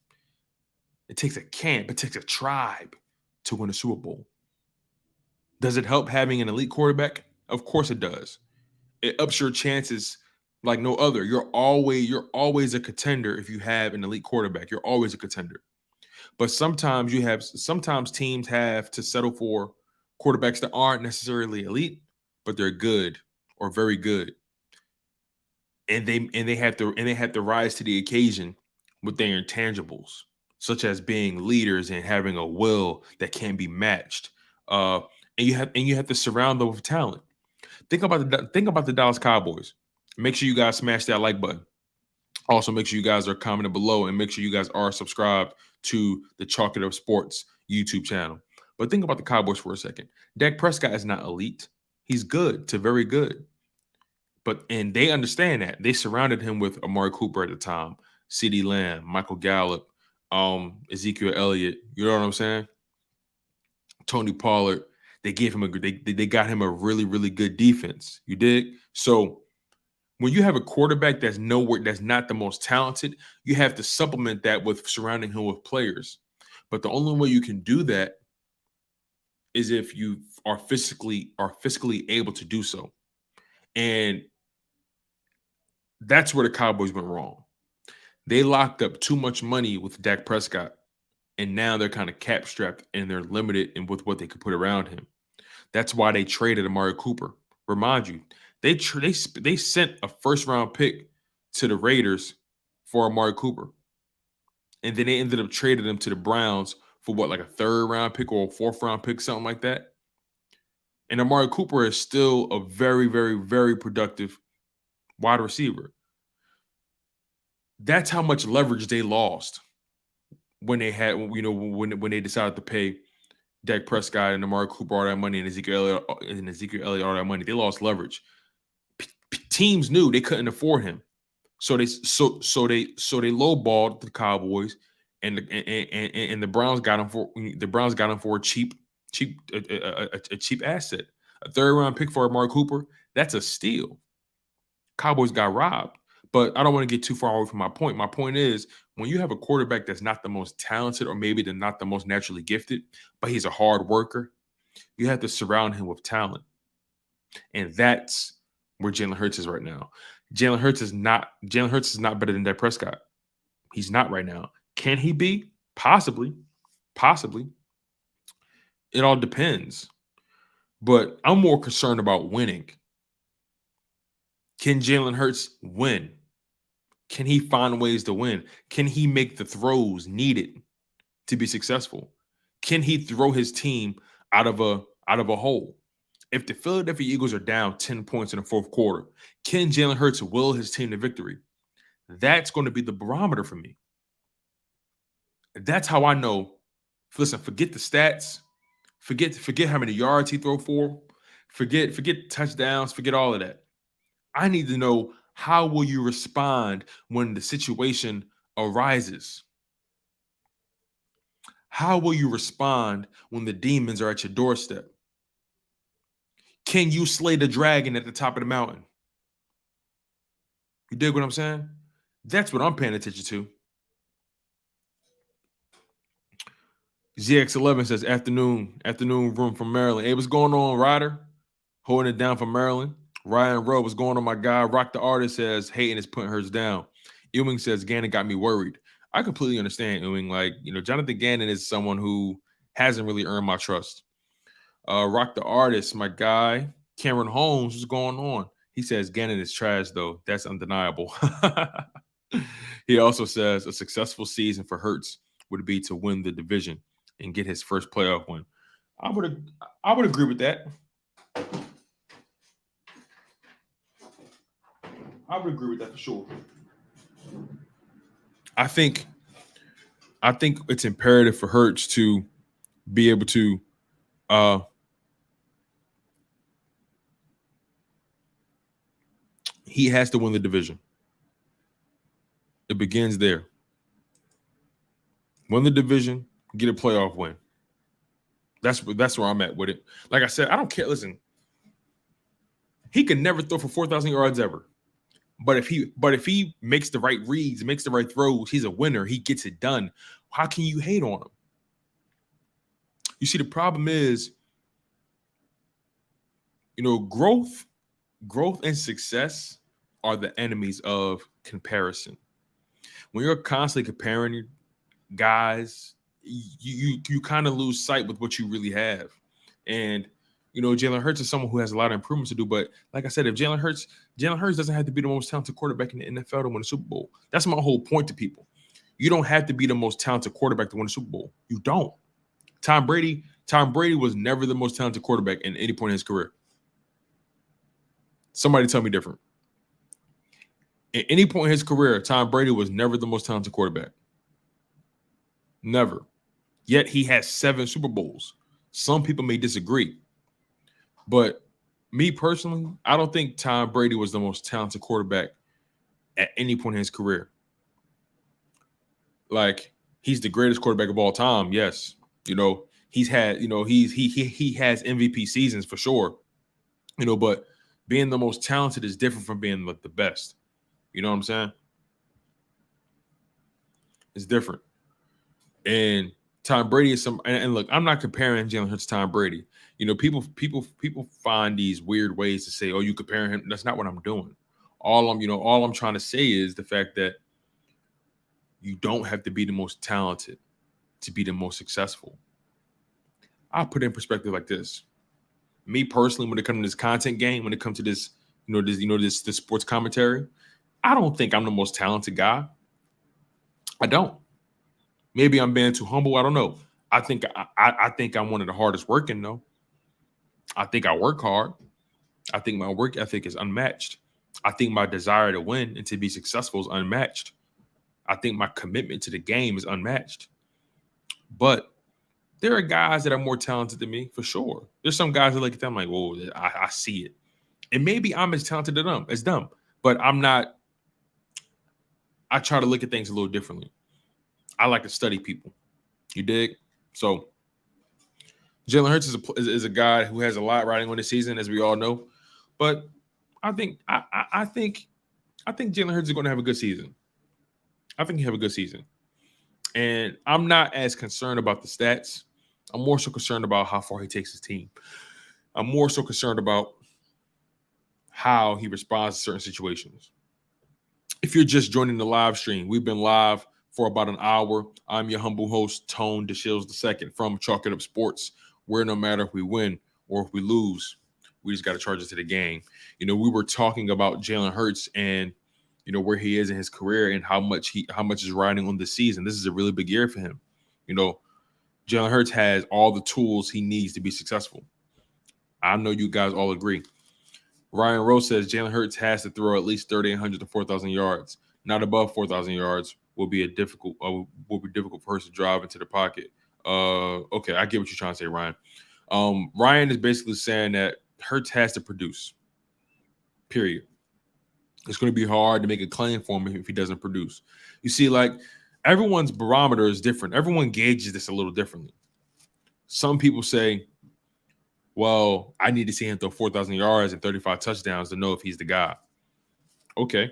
It takes a camp. It takes a tribe to win a Super Bowl. Does it help having an elite quarterback? Of course it does. It ups your chances like no other. You're always a contender if you have an elite quarterback. You're always a contender. But sometimes teams have to settle for quarterbacks that aren't necessarily elite, but they're good or very good. And they have to rise to the occasion with their intangibles, such as being leaders and having a will that can't be matched. And you have to surround them with talent. Think about the Dallas Cowboys. Make sure you guys smash that like button. Also, make sure you guys are commenting below and make sure you guys are subscribed to the Chocolate of Sports YouTube channel. But think about the Cowboys for a second. Dak Prescott is not elite. He's good to very good. And they understand that. They surrounded him with Amari Cooper at the time, CeeDee Lamb, Michael Gallup, Ezekiel Elliott. You know what I'm saying? Tony Pollard. They gave him they got him a really, really good defense. You dig? So when you have a quarterback that's not the most talented, you have to supplement that with surrounding him with players. But the only way you can do that is if you are physically able to do so. And that's where the Cowboys went wrong. They locked up too much money with Dak Prescott, and now they're kind of cap strapped and they're limited in with what they could put around him. That's why they traded Amari Cooper. Remind you, they sent a first-round pick to the Raiders for Amari Cooper. And then they ended up trading him to the Browns for like a third-round pick or a fourth-round pick, something like that. And Amari Cooper is still a very, very, very productive wide receiver. That's how much leverage they lost when they had, when they decided to pay Dak Prescott and Amari Cooper all that money and Ezekiel Elliott all that money. They lost leverage. Teams knew they couldn't afford him, so they lowballed the Cowboys, and the Browns got him for a cheap asset, a third-round pick for Amari Cooper. That's a steal. Cowboys got robbed. But I don't want to get too far away from my point. My point is, when you have a quarterback that's not the most talented or maybe they're not the most naturally gifted, but he's a hard worker, you have to surround him with talent. And that's where Jalen Hurts is right now. Jalen Hurts is not better than Dak Prescott. He's not right now. Can he be? Possibly. Possibly. It all depends. But I'm more concerned about winning. Can Jalen Hurts win? Can he find ways to win? Can he make the throws needed to be successful? Can he throw his team out of a hole? If the Philadelphia Eagles are down 10 points in the fourth quarter, can Jalen Hurts will his team to victory? That's going to be the barometer for me. That's how I know. Listen, forget the stats. Forget how many yards he throw for. Forget touchdowns. Forget all of that. I need to know, how will you respond when the situation arises? How will you respond when the demons are at your doorstep? Can you slay the dragon at the top of the mountain? You dig what I'm saying? That's what I'm paying attention to. ZX11 says, afternoon room from Maryland. Hey, what's going on, Ryder? Holding it down for Maryland. Ryan Rowe, what's going on, my guy? Rock the Artist says, Hayden is putting hers down. Ewing says, Gannon got me worried. I completely understand, Ewing. Like, Jonathan Gannon is someone who hasn't really earned my trust. Rock the Artist, my guy. Cameron Holmes, what's going on? He says, Gannon is trash, though. That's undeniable. He also says, a successful season for Hurts would be to win the division and get his first playoff win. I would agree with that. I would agree with that for sure. I think it's imperative for Hurts to be able to he has to win the division. It begins there. Win the division, get a playoff win. That's where I'm at with it. Like I said, I don't care. Listen, he can never throw for 4,000 yards ever. But if he makes the right reads, makes the right throws, he's a winner. He gets it done. How can you hate on him? You see, the problem is, growth and success are the enemies of comparison. When you're constantly comparing guys, you kind of lose sight with what you really have. And Jalen Hurts is someone who has a lot of improvements to do. But like I said, if Jalen Hurts doesn't have to be the most talented quarterback in the NFL to win a Super Bowl. That's my whole point to people. You don't have to be the most talented quarterback to win a Super Bowl. You don't. Tom Brady was never the most talented quarterback in any point in his career. Somebody tell me different. At any point in his career, Tom Brady was never the most talented quarterback. Never. Yet he has 7 Super Bowls. Some people may disagree. But me personally, I don't think Tom Brady was the most talented quarterback at any point in his career. Like, he's the greatest quarterback of all time. Yes. He's had, he has MVP seasons for sure. But being the most talented is different from being the best. You know what I'm saying? It's different. And Tom Brady is and look, I'm not comparing Jalen Hurts to Tom Brady. People find these weird ways to say, "Oh, you compare him." That's not what I'm doing. All I'm trying to say is the fact that you don't have to be the most talented to be the most successful. I'll put it in perspective like this. Me personally, when it comes to this content game, when it comes to this, this sports commentary, I don't think I'm the most talented guy. I don't. Maybe I'm being too humble. I don't know. I think I'm one of the hardest working, though. I think I work hard. I think my work ethic is unmatched. I think my desire to win and to be successful is unmatched. I think my commitment to the game is unmatched. But there are guys that are more talented than me, for sure. There's some guys that look at them like, whoa, I see it. And maybe I'm as talented as them, but I'm not. I try to look at things a little differently. I like to study people. You dig? So Jalen Hurts is a guy who has a lot riding on the season, as we all know. But I think Jalen Hurts is going to have a good season. I think he'll have a good season. And I'm not as concerned about the stats. I'm more so concerned about how far he takes his team. I'm more so concerned about how he responds to certain situations. If you're just joining the live stream, we've been live for about an hour. I'm your humble host, Tone DeShields II from Chalk It Up Sports, where no matter if we win or if we lose, we just got to charge it to the game. We were talking about Jalen Hurts and, where he is in his career and how much is riding on the season. This is a really big year for him. Jalen Hurts has all the tools he needs to be successful. I know you guys all agree. Ryan Rose says Jalen Hurts has to throw at least 3,800 to 4,000 yards. Not above 4,000 yards will be difficult for Hurts to drive into the pocket. Okay, I get what you're trying to say, Ryan. Ryan is basically saying that Hurts has to produce. Period. It's going to be hard to make a claim for him if he doesn't produce. You see, like, everyone's barometer is different. Everyone gauges this a little differently. Some people say, well, I need to see him throw 4,000 yards and 35 touchdowns to know if he's the guy. Okay.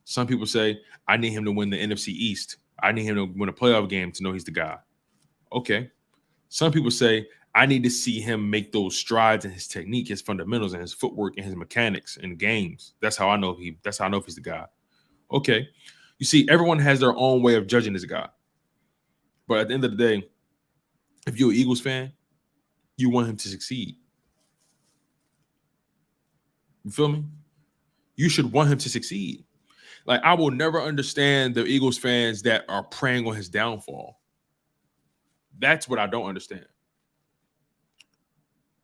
Some people say, I need him to win the NFC East. I need him to win a playoff game to know he's the guy. Okay. Some people say, I need to see him make those strides in his technique, his fundamentals, and his footwork and his mechanics in games. That's how I know if he's the guy. Okay. You see, everyone has their own way of judging this guy. But at the end of the day, if you're an Eagles fan, you want him to succeed. You feel me? You should want him to succeed. Like, I will never understand the Eagles fans that are preying on his downfall. That's what I don't understand.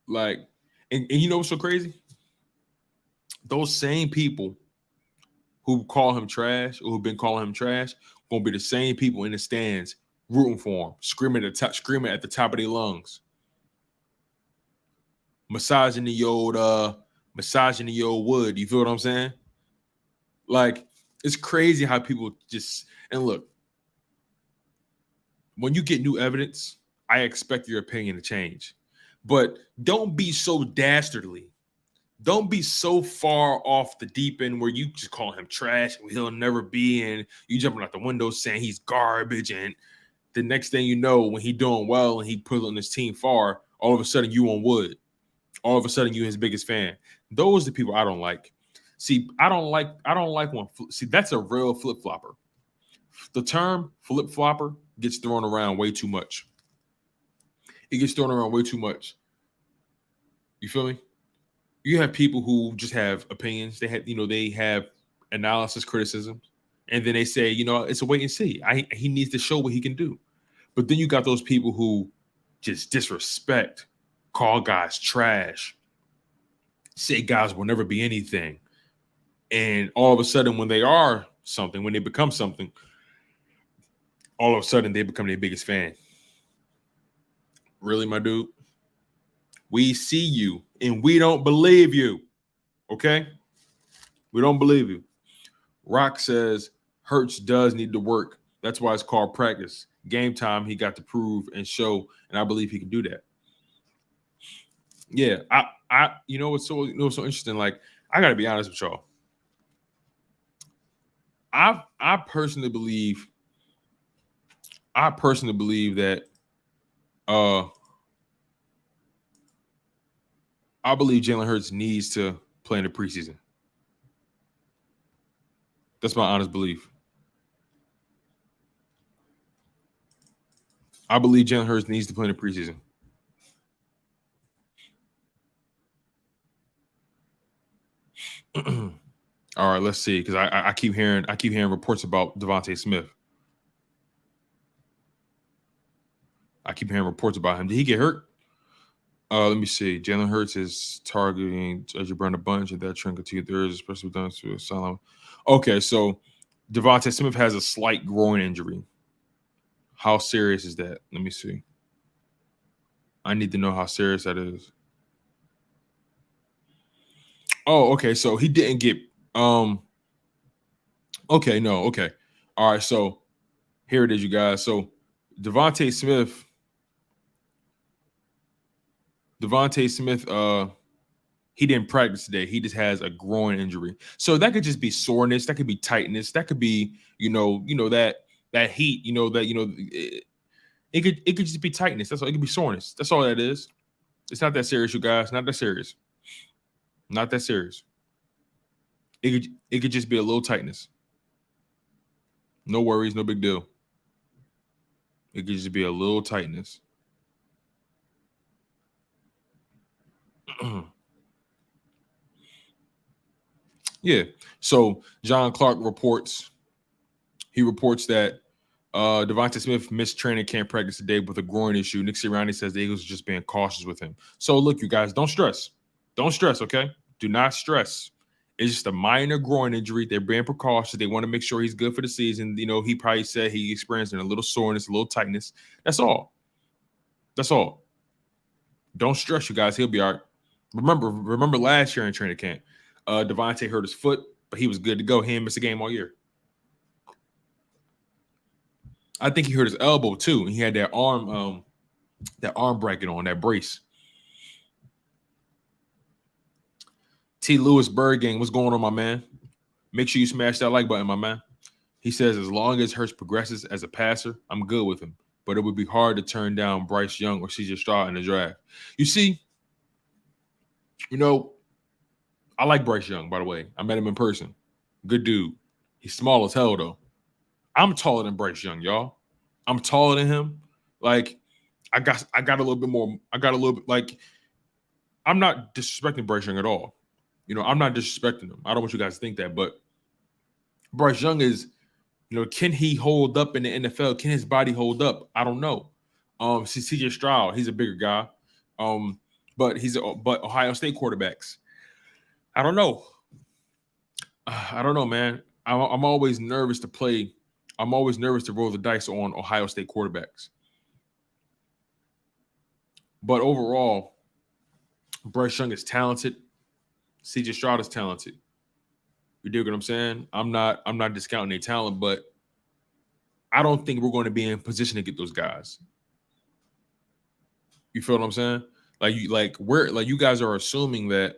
Like, and you know what's so crazy? Those same people who call him trash or who've been calling him trash gonna be the same people in the stands rooting for him, screaming at the top of their lungs, massaging the old wood. You feel what I'm saying? Like, it's crazy how people just, and look, when you get new evidence, I expect your opinion to change. But don't be so dastardly. Don't be so far off the deep end where you just call him trash and he'll never be, and you jumping out the window saying he's garbage, and the next thing you know, when he's doing well and he put on his team far, all of a sudden you on wood. All of a sudden you his biggest fan. Those are the people I don't like. See, I don't like one. See, that's a real flip-flopper. The term flip-flopper gets thrown around way too much. It gets thrown around way too much. You feel me? You have people who just have opinions. They have analysis, criticisms, and then they say, it's a wait and see. He needs to show what he can do. But then you got those people who just disrespect, call guys trash, say guys will never be anything. And all of a sudden, when they are something, when they become something, all of a sudden they become their biggest fan. Really, my dude? We see you and we don't believe you. Okay? We don't believe you. Rock says Hurts does need to work. That's why it's called practice. Game time, he got to prove and show, and I believe he can do that. Yeah, what's so interesting? Like, I gotta be honest with y'all. I personally believe that I believe Jalen Hurts needs to play in the preseason. That's my honest belief. I believe Jalen Hurts needs to play in the preseason. All right, let's see, because I keep hearing reports about Devonta Smith. I keep hearing reports about him. Did he get hurt? Let me see. Jalen Hurts is targeting Edge Brown a bunch, and that trend continued. There is especially done to asylum. Okay, so Devonta Smith has a slight groin injury. How serious is that? Let me see. I need to know how serious that is. Oh, okay. So he didn't get okay, no, okay. All right, so here it is, you guys. So Devonta Smith, he didn't practice today. He just has a groin injury. So that could just be soreness, that could be tightness, that could be, that heat, it could just be tightness. That's all. It could be soreness. That's all that is. It's not that serious, you guys. Not that serious. Not that serious. It could just be a little tightness. No worries, no big deal. It could just be a little tightness. Yeah. So John Clark reports. He reports that Devonta Smith missed training camp practice today with a groin issue. Nick Sirianni says the Eagles are just being cautious with him. So look, you guys, don't stress. Don't stress, okay? Do not stress. It's just a minor groin injury. They're being precautious. They want to make sure he's good for the season. You know, he probably said he experienced a little soreness, a little tightness. That's all. That's all. Don't stress, you guys. He'll be all right. Remember last year in training camp, Devontae hurt his foot, but he was good to go. He didn't miss a game all year. I think he hurt his elbow too, and he had that arm bracket on, that brace. T. Lewis Bird Gang, what's going on, my man? Make sure you smash that like button, my man. He says, as long as Hurts progresses as a passer, I'm good with him. But it would be hard to turn down Bryce Young or CJ Stroud in the draft. You see, you know, I like Bryce Young, by the way. I met him in person. Good dude. He's small as hell, though. I'm taller than Bryce Young, y'all. I'm taller than him. Like, I got a little bit more. I got a little bit, like, I'm not disrespecting Bryce Young at all. You know, I'm not disrespecting him. I don't want you guys to think that. But Bryce Young is, you know, can he hold up in the NFL? Can his body hold up? I don't know. CJ Stroud, he's a bigger guy. But Ohio State quarterbacks. I don't know. I don't know, man. I'm always nervous to play. I'm always nervous to roll the dice on Ohio State quarterbacks. But overall, Bryce Young is talented. CJ Stroud is talented. You dig what I'm saying? I'm not discounting their talent, but I don't think we're going to be in position to get those guys. You feel what I'm saying? You guys are assuming that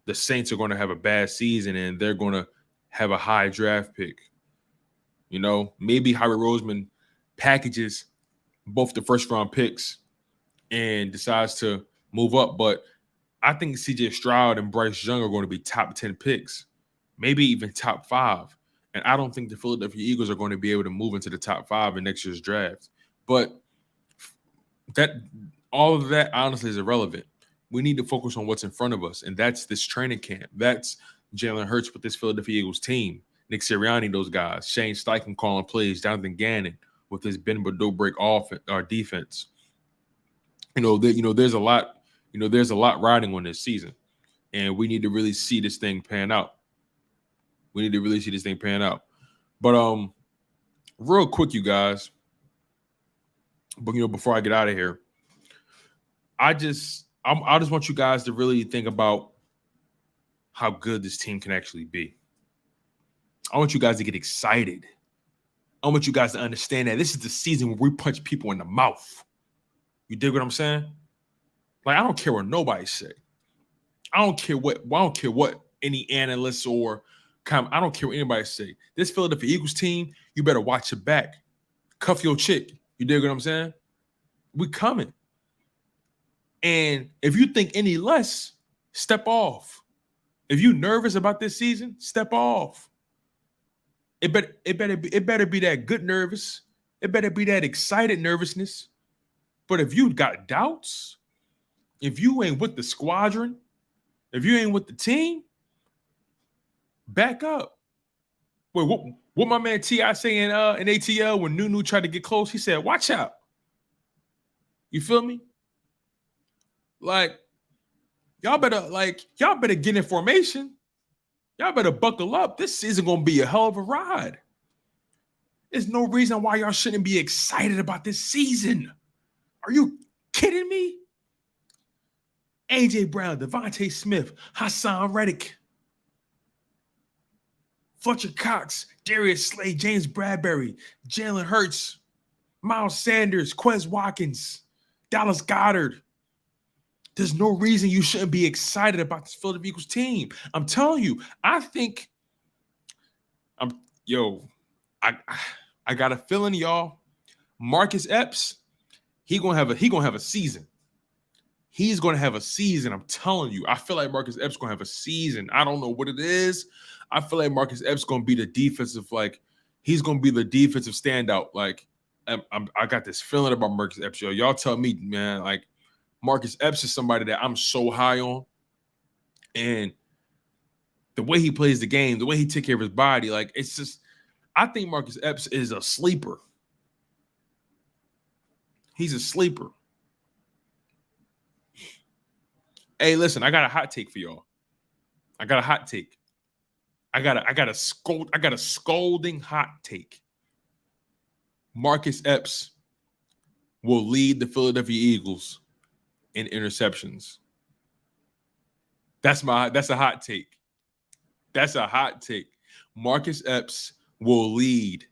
the Saints are going to have a bad season and they're going to have a high draft pick. You know, maybe Howie Roseman packages both the first round picks and decides to move up. But I think CJ Stroud and Bryce Young are going to be top 10 picks, maybe even top 5. And I don't think the Philadelphia Eagles are going to be able to move into the top 5 in next year's draft. But all of that honestly is irrelevant. We need to focus on what's in front of us, and that's this training camp. That's Jalen Hurts with this Philadelphia Eagles team. Nick Sirianni, those guys. Shane Steichen calling plays. Jonathan Gannon with his bend but don't break defense. There's a lot. There's a lot riding on this season, and we need to really see this thing pan out. But real quick, you guys. But before I get out of here, I just want you guys to really think about how good this team can actually be. I want you guys to get excited. I want you guys to understand that this is the season where we punch people in the mouth. You dig what I'm saying? Like, I don't care what nobody say. I don't care what any analysts or I don't care what anybody say. This Philadelphia Eagles team, you better watch your back. Cuff your chick. You dig what I'm saying? We coming. And if you think any less, step off. If you nervous about this season, step off. It better be that good nervous. It better be that excited nervousness. But if you got doubts, if you ain't with the squadron, if you ain't with the team, back up. Wait, what my man T.I. saying in ATL when Nunu tried to get close? He said, watch out. You feel me? Like, y'all better get in formation. Y'all better buckle up. This season gonna be a hell of a ride. There's no reason why y'all shouldn't be excited about this season. Are you kidding me? A.J. Brown, Devonta Smith, Hassan Reddick, Fletcher Cox, Darius Slay, James Bradberry, Jalen Hurts, Miles Sanders, Quez Watkins, Dallas Goedert. There's no reason you shouldn't be excited about this Philadelphia Eagles team. I'm telling you, I think I got a feeling, y'all. Marcus Epps, he gonna have a season. He's gonna have a season. I'm telling you. I feel like Marcus Epps gonna have a season. I don't know what it is. I feel like Marcus Epps gonna be the defensive, he's gonna be the defensive standout. I got this feeling about Marcus Epps, yo. Y'all tell me, man. Marcus Epps is somebody that I'm so high on, and The way he plays the game, the way he takes care of his body, like it's just. I think Marcus Epps is a sleeper. He's a sleeper. Hey, listen, I got a hot take for y'all. I got a hot take. I got a scolding hot take. Marcus Epps will lead the Philadelphia Eagles in interceptions. That's a hot take. That's a hot take. Marcus Epps will lead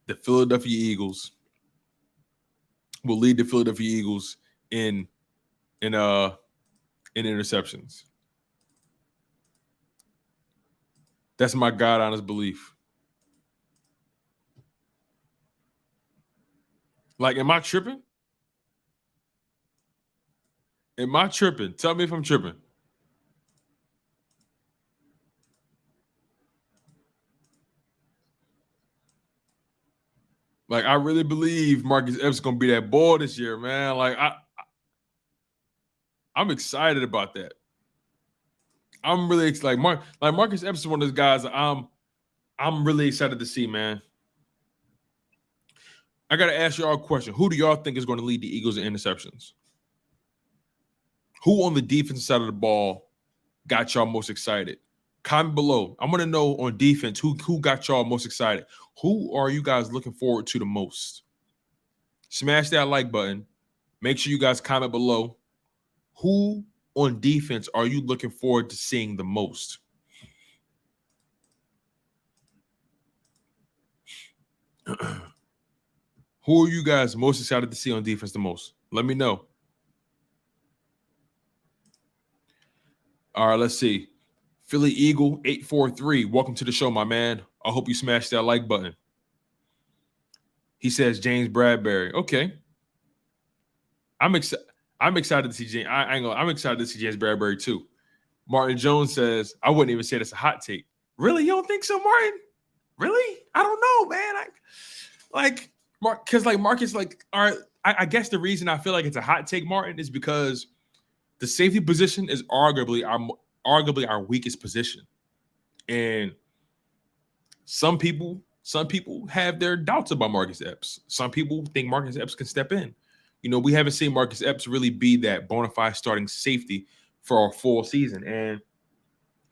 the Philadelphia Eagles. Will lead the Philadelphia Eagles in interceptions. That's my God honest belief. Like, am I tripping? Am I tripping? Tell me if I'm tripping. Like, I really believe Marcus Epps is gonna be that boy this year, man. Like, I'm excited about that. I'm really excited. Like Marcus Epps is one of those guys I'm really excited to see, man. I gotta ask y'all a question. Who do y'all think is going to lead the Eagles in interceptions? Who on the defensive side of the ball got y'all most excited? Comment below. I want to know on defense who got y'all most excited. Who are you guys looking forward to the most? Smash that like button. Make sure you guys comment below. Who on defense are you looking forward to seeing the most? Who are you guys most excited to see on defense the most? Let me know. All right, let's see. Philly Eagle 843. Welcome to the show, my man. I hope you smash that like button. He says James Bradberry. Okay. I'm excited to see James. I'm excited to see James Bradberry too. Martin Jones says, I wouldn't even say that's a hot take. Really? You don't think so, Martin? Really? I don't know, man. Because Marcus, all right, I guess the reason I feel like it's a hot take, Martin, is because the safety position is arguably our weakest position. And some people have their doubts about Marcus Epps. Some people think Marcus Epps can step in. You know, we haven't seen Marcus Epps really be that bona fide starting safety for a full season. And,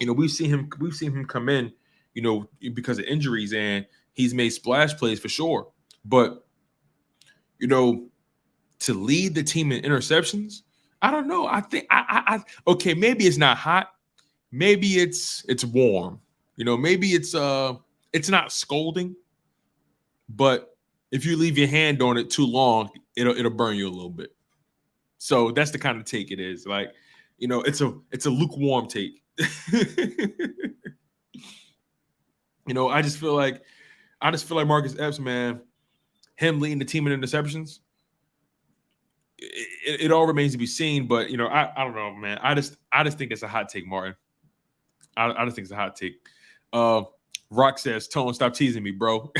you know, we've seen him come in, you know, because of injuries, and he's made splash plays for sure. But, you know, to lead the team in interceptions, I don't know. I think okay, maybe it's not hot. Maybe it's warm. You know, maybe it's not scolding, but if you leave your hand on it too long, it'll burn you a little bit. So that's the kind of take it is. Like, you know, it's a lukewarm take. You know, I just feel like Marcus Epps, man, him leading the team in interceptions, it all remains to be seen. But, you know, I don't know, man. I just think it's a hot take, Martin. I just think it's a hot take. Rock says, Tone, stop teasing me, bro.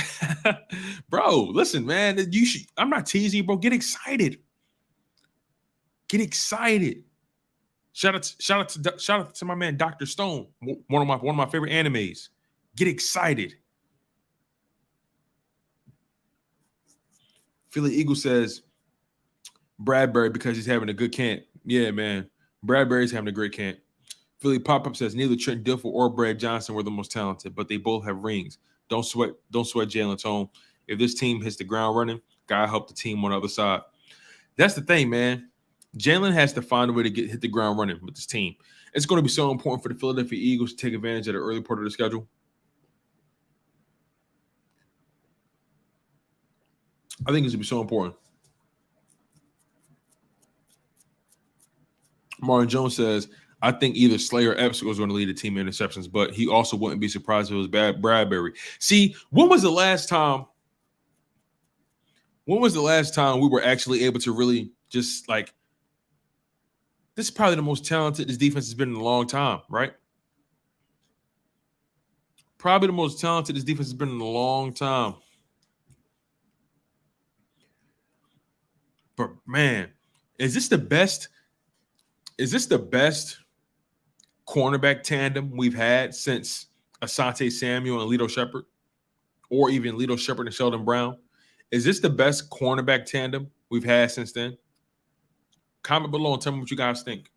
Bro, listen, man. I'm not teasing you, bro. Get excited. Get excited. Shout out to my man Dr. Stone, one of my favorite animes. Get excited. Philly Eagle says Bradberry because he's having a good camp. Yeah, man. Bradberry's having a great camp. Philly Pop-Up says neither Trent Dilfer or Brad Johnson were the most talented, but they both have rings. Don't sweat Jalen Tone. If this team hits the ground running, God help the team on the other side. That's the thing, man. Jalen has to find a way to hit the ground running with this team. It's going to be so important for the Philadelphia Eagles to take advantage of the early part of the schedule. I think it's going to be so important. Martin Jones says, I think either Slayer or Epps was going to lead the team in interceptions, but he also wouldn't be surprised if it was Bradberry. See, when was the last time we were actually able to really just like, this is probably the most talented this defense has been in a long time, right? Probably the most talented this defense has been in a long time. But man, is this the best cornerback tandem we've had since Asante Samuel and Lito Shepherd, or even Lito Shepherd and Sheldon Brown? Is this the best cornerback tandem we've had since then? Comment below and tell me what you guys think.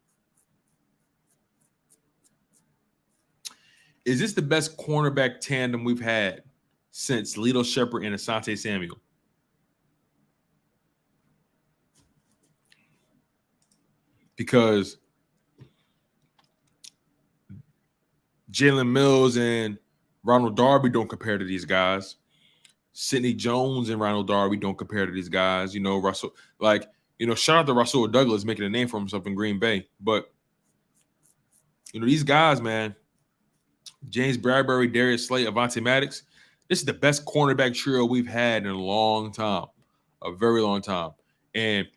Is this the best cornerback tandem we've had since Lito Shepherd and Asante Samuel? Because Jalen Mills and Ronald Darby don't compare to these guys. Sidney Jones and Ronald Darby don't compare to these guys. You know, Russell, shout out to Russell Douglas making a name for himself in Green Bay. But, these guys, man, James Bradberry, Darius Slay, Avonte Maddox, this is the best cornerback trio we've had in a long time, a very long time. And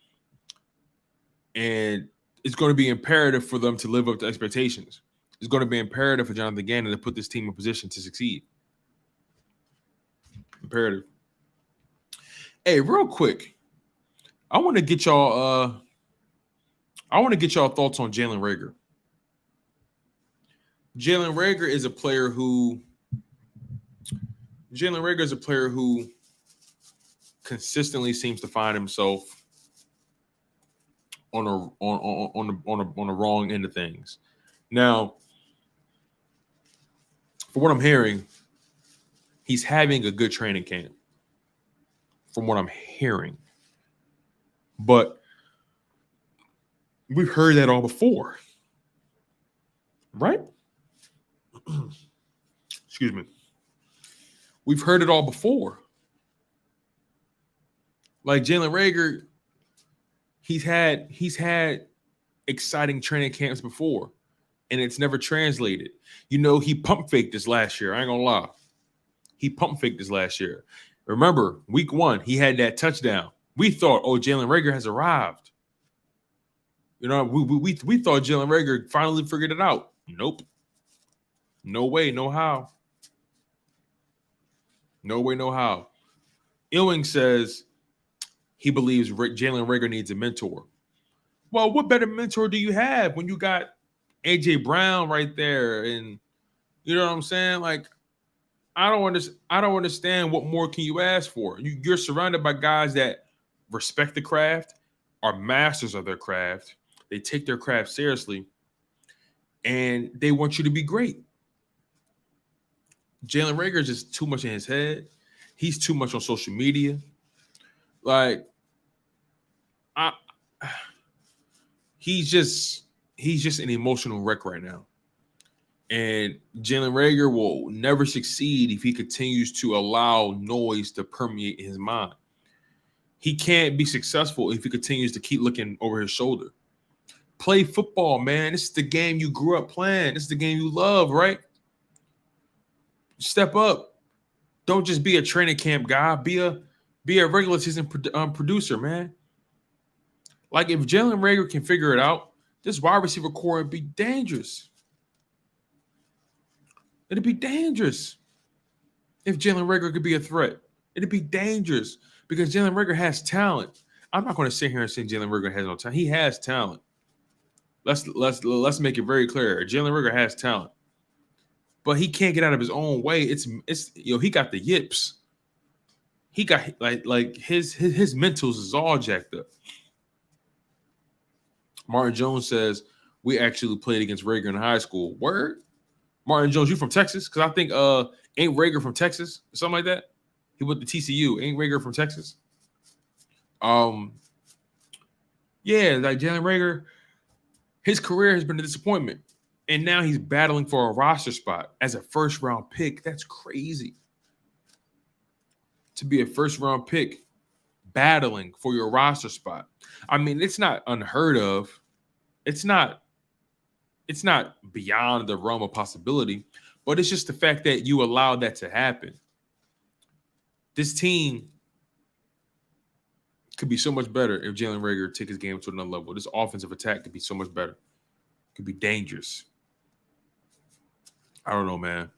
it's going to be imperative for them to live up to expectations. It's going to be imperative for Jonathan Gannon to put this team in position to succeed. Imperative. Hey, real quick, I want to get y'all thoughts on Jalen Reagor. Jalen Reagor is a player who consistently seems to find himself on the wrong end of things. Now, for what I'm hearing, he's having a good training camp. From what I'm hearing, but we've heard that all before, right? Excuse me. We've heard it all before. Like Jalen Reagor, he's had exciting training camps before, and it's never translated. He pump faked this last year. I ain't gonna lie. He pump faked this last year. Remember, week 1, he had that touchdown. We thought, Jalen Reagor has arrived. We thought Jalen Reagor finally figured it out. Nope. No way, no how. No way, no how. Ewing says he believes Jalen Reagor needs a mentor. Well, what better mentor do you have when you got A.J. Brown right there? And you know what I'm saying? Like, I don't understand what more can you ask for. You're surrounded by guys that respect the craft, are masters of their craft. They take their craft seriously, and they want you to be great. Jalen Reagor is just too much in his head. He's too much on social media. Like, he's just an emotional wreck right now. And Jalen Reagor will never succeed if he continues to allow noise to permeate his mind. He can't be successful if he continues to keep looking over his shoulder. Play football, man. This is the game you grew up playing. This is the game you love, right? Step up. Don't just be a training camp guy. Be a regular season producer, man. Like, if Jalen Reagor can figure it out, this wide receiver core would be dangerous. It'd be dangerous if Jalen Reagor could be a threat. It'd be dangerous because Jalen Reagor has talent. I'm not going to sit here and say Jalen Reagor has no talent. He has talent. Let's make it very clear. Jalen Reagor has talent, but he can't get out of his own way. He got the yips. He got like his mentals is all jacked up. Martin Jones says we actually played against Reagor in high school. Word? Martin Jones, you from Texas? Because I think ain't Reagor from Texas or something like that? He went to TCU. Ain't Reagor from Texas? Yeah, like Jalen Reagor, his career has been a disappointment. And now he's battling for a roster spot as a first-round pick. That's crazy. To be a first-round pick battling for your roster spot. I mean, it's not unheard of. It's not beyond the realm of possibility, but it's just the fact that you allowed that to happen. This team could be so much better if Jalen Reagor took his game to another level. This offensive attack could be so much better. It could be dangerous. I don't know, man.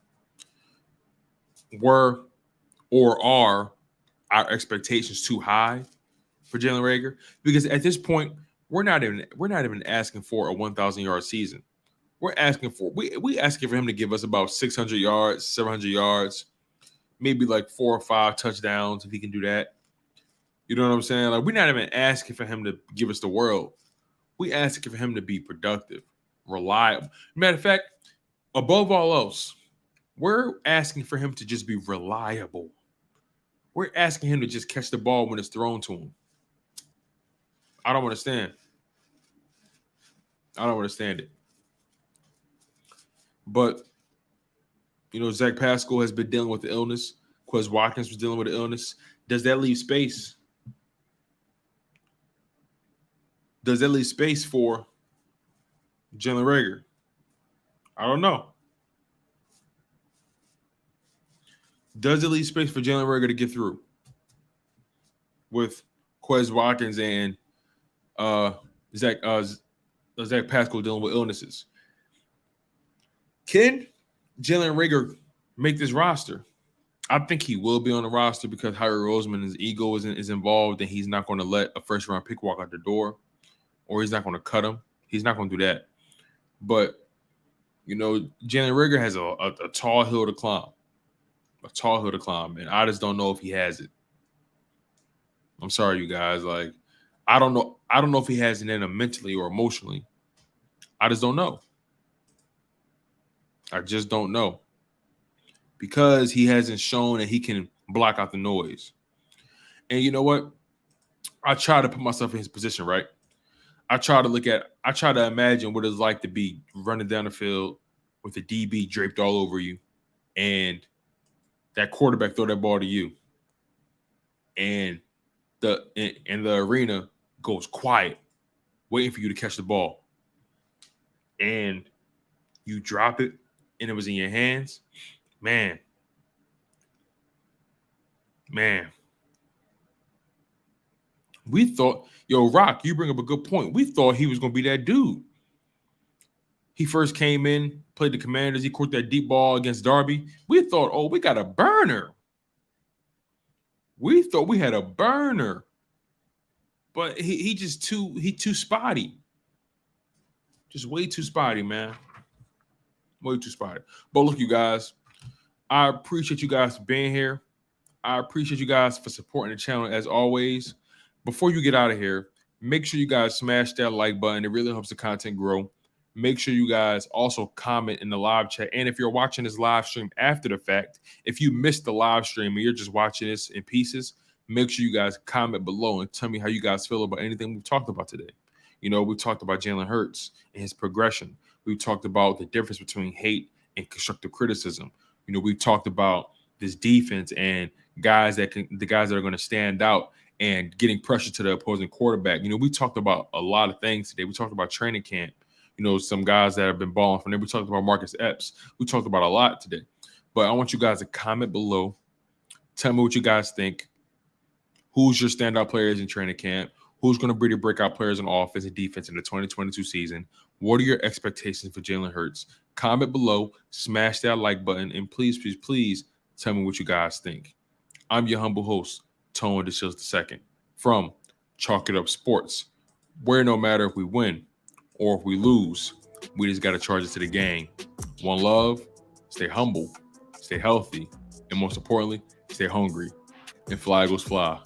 Were or are our expectations too high for Jalen Reagor? Because at this point, we're not even asking for a 1,000-yard season. We're asking for him to give us about 600 yards, 700 yards, maybe like 4 or 5 touchdowns if he can do that. You know what I'm saying? Like, we're not even asking for him to give us the world. We asking for him to be productive, reliable. Matter of fact, above all else, we're asking for him to just be reliable. We're asking him to just catch the ball when it's thrown to him. I don't understand. I don't understand it. But, you know, Zach Pascal has been dealing with the illness. Quez Watkins was dealing with the illness. Does that leave space? Does that leave space for Jalen Reagor? I don't know. Does it leave space for Jalen Reagor to get through with Quez Watkins and Zach Pascal dealing with illnesses? Can Jalen Reagor make this roster? I think he will be on the roster because Howie Roseman, his ego is involved, and he's not going to let a first-round pick walk out the door, or he's not going to cut him. He's not going to do that. But, you know, Jalen Reagor has a tall hill to climb. A tall hill to climb, and I just don't know if he has it. I'm sorry, you guys. Like, I don't know if he has it in him mentally or emotionally. I just don't know. I just don't know. Because he hasn't shown that he can block out the noise. And you know what? I try to put myself in his position, right? I try to imagine what it's like to be running down the field with a DB draped all over you, and that quarterback throw that ball to you, and the arena goes quiet, waiting for you to catch the ball, and you drop it, and it was in your hands. Man. We thought, Rock, you bring up a good point. We thought he was going to be that dude. He first came in, played the Commanders. He caught that deep ball against Darby. We thought, oh, we got a burner. We thought we had a burner. But he too spotty. Just way too spotty, man. Way too spotty. But look, you guys, I appreciate you guys for being here. I appreciate you guys for supporting the channel as always. Before you get out of here, make sure you guys smash that like button. It really helps the content grow. Make sure you guys also comment in the live chat. And if you're watching this live stream after the fact, if you missed the live stream and you're just watching this in pieces, make sure you guys comment below and tell me how you guys feel about anything we've talked about today. You know, we talked about Jalen Hurts and his progression. We talked about the difference between hate and constructive criticism. You know, we talked about this defense and the guys that are going to stand out and getting pressure to the opposing quarterback. You know, we talked about a lot of things today. We talked about training camp. You know, some guys that have been balling from there. We talked about Marcus Epps. We talked about a lot today. But I want you guys to comment below. Tell me what you guys think. Who's your standout players in training camp? Who's going to be the breakout players on offense and defense in the 2022 season? What are your expectations for Jalen Hurts? Comment below. Smash that like button. And please, please, please tell me what you guys think. I'm your humble host, Tone DeShields II from Chalk It Up Sports, where no matter if we win or if we lose, we just got to charge it to the game. One love, stay humble, stay healthy, and most importantly, stay hungry. And fly, Eagles, fly.